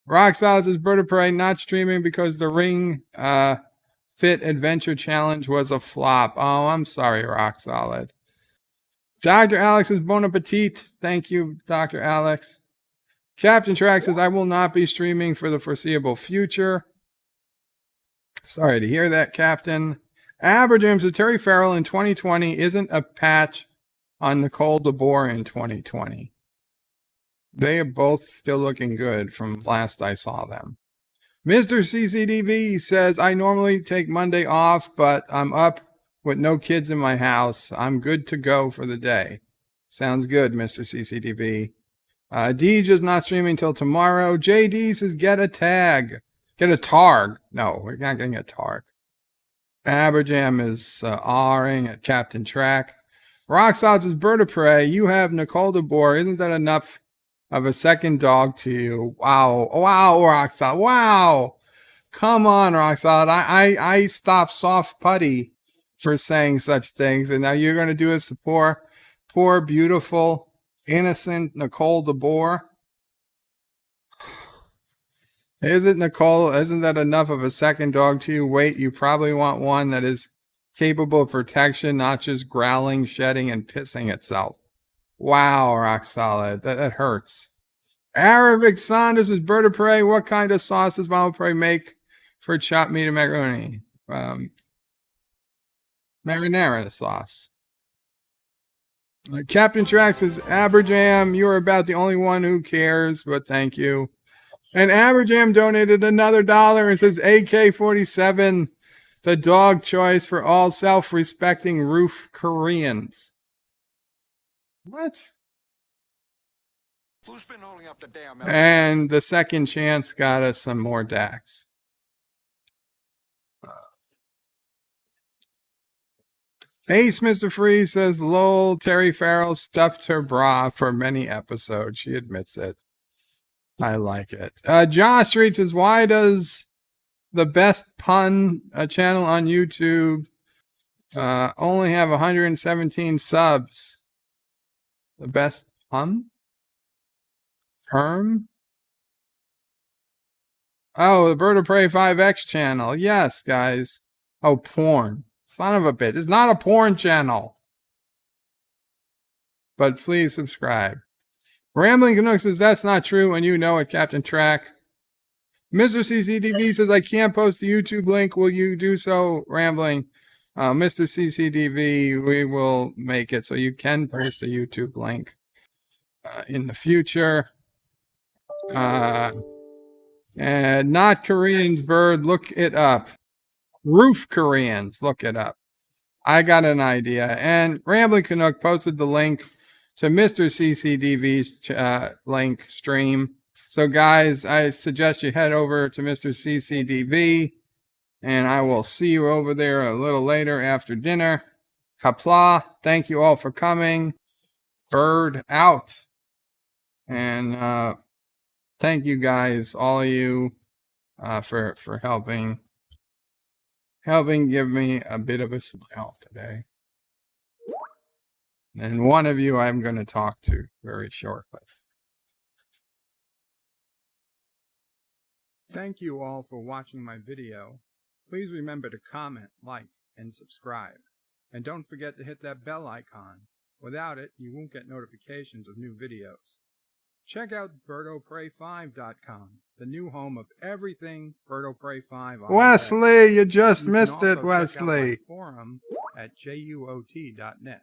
Rock Solid says, Bird of Prey not streaming because the Ring Fit Adventure Challenge was a flop. Oh, I'm sorry, Rock Solid. Dr. Alex says, Bon appetit. Thank you, Dr. Alex. Captain Track says, I will not be streaming for the foreseeable future. Sorry to hear that, Captain. Aberjam says, Terry Farrell in 2020 isn't a patch on Nicole DeBoer in 2020. They are both still looking good from last I saw them. Mr. CCDV says, I normally take Monday off, but I'm up with no kids in my house. I'm good to go for the day. Sounds good, Mr. CCDV. Deej is not streaming till tomorrow. JD says, get a tag. Get a targ. No, we're not getting a targ. Aberjam is R-ing at Captain Track. Rock Solid says, Bird of Prey, you have Nicole DeBoer. Isn't that enough of a second dog to you? Wow. Wow, Rock Solid. Wow. Come on, Rock Solid. I stopped soft putty for saying such things, and now you're going to do us to poor, beautiful, innocent Nicole DeBoer. Isn't that enough of a second dog to you? Wait, you probably want one that is capable of protection, not just growling, shedding, and pissing itself. Wow, Rock Solid. That hurts. Arabic Saunders is Bird of Prey. What kind of sauce does Mama Prey make for chopped meat and macaroni? Marinara sauce. Captain Trax says, Aberjam, you're about the only one who cares, but thank you. And Aberjam donated another $1 and says AK-47, the dog choice for all self-respecting roof Koreans. What?
Who's been holding up the damn elevator?
And the second chance got us some more DAX. Ace Mr. Freeze says, lol, Terry Farrell stuffed her bra for many episodes. She admits it. I like it. Josh Street says, why does the best pun channel on YouTube only have 117 subs? The best pun? Term? Oh, the Bird of Prey 5X channel. Yes, guys. Oh, porn. Son of a bitch. It's not a porn channel. But please subscribe. Rambling Canuck says, that's not true, and you know it, Captain Track. Mr. CCDV says, I can't post a YouTube link. Will you do so, Rambling? Mr. CCDV, we will make it so you can post a YouTube link in the future. And not Koreans, Bird, look it up. Roof Koreans, look it up. I got an idea. And Rambling Canuck posted the link to Mr. CCDV's link stream. So guys, I suggest you head over to Mr. CCDV, and I will see you over there a little later after dinner. Qapla, thank you all for coming. Bird out. And thank you guys, all of you, for helping give me a bit of a smile today. And one of you I'm going to talk to very shortly. Thank you all for watching my video. Please remember to comment, like, and and subscribe. And don't forget to hit that bell icon. Without it, you won't get notifications of new videos. Check out BirdoPray5.com, the new home of everything Birdo Pray 5 on the web.
Wesley, you just
You can
missed
also
it,
check out
Wesley.
my forum at juot.net.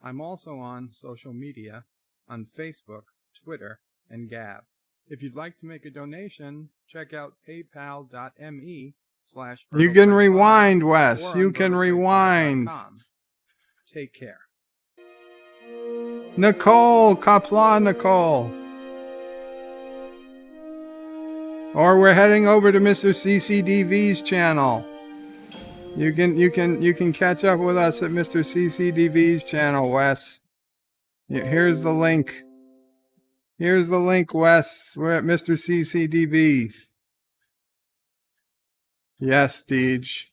I'm also on social media on Facebook, Twitter, and Gab. If you'd like to make a donation, check out paypal.me/BirdoPray5
You can rewind,
or
Wes.
on
You can rewind.
BirdoPray5.com. Take care.
Nicole, Qapla Nicole. Or we're heading over to Mr. CCDV's channel. You can catch up with us at Mr. CCDV's channel, Wes. Here's the link. Here's the link, Wes. We're at Mr. CCDV's. Yes, Deej.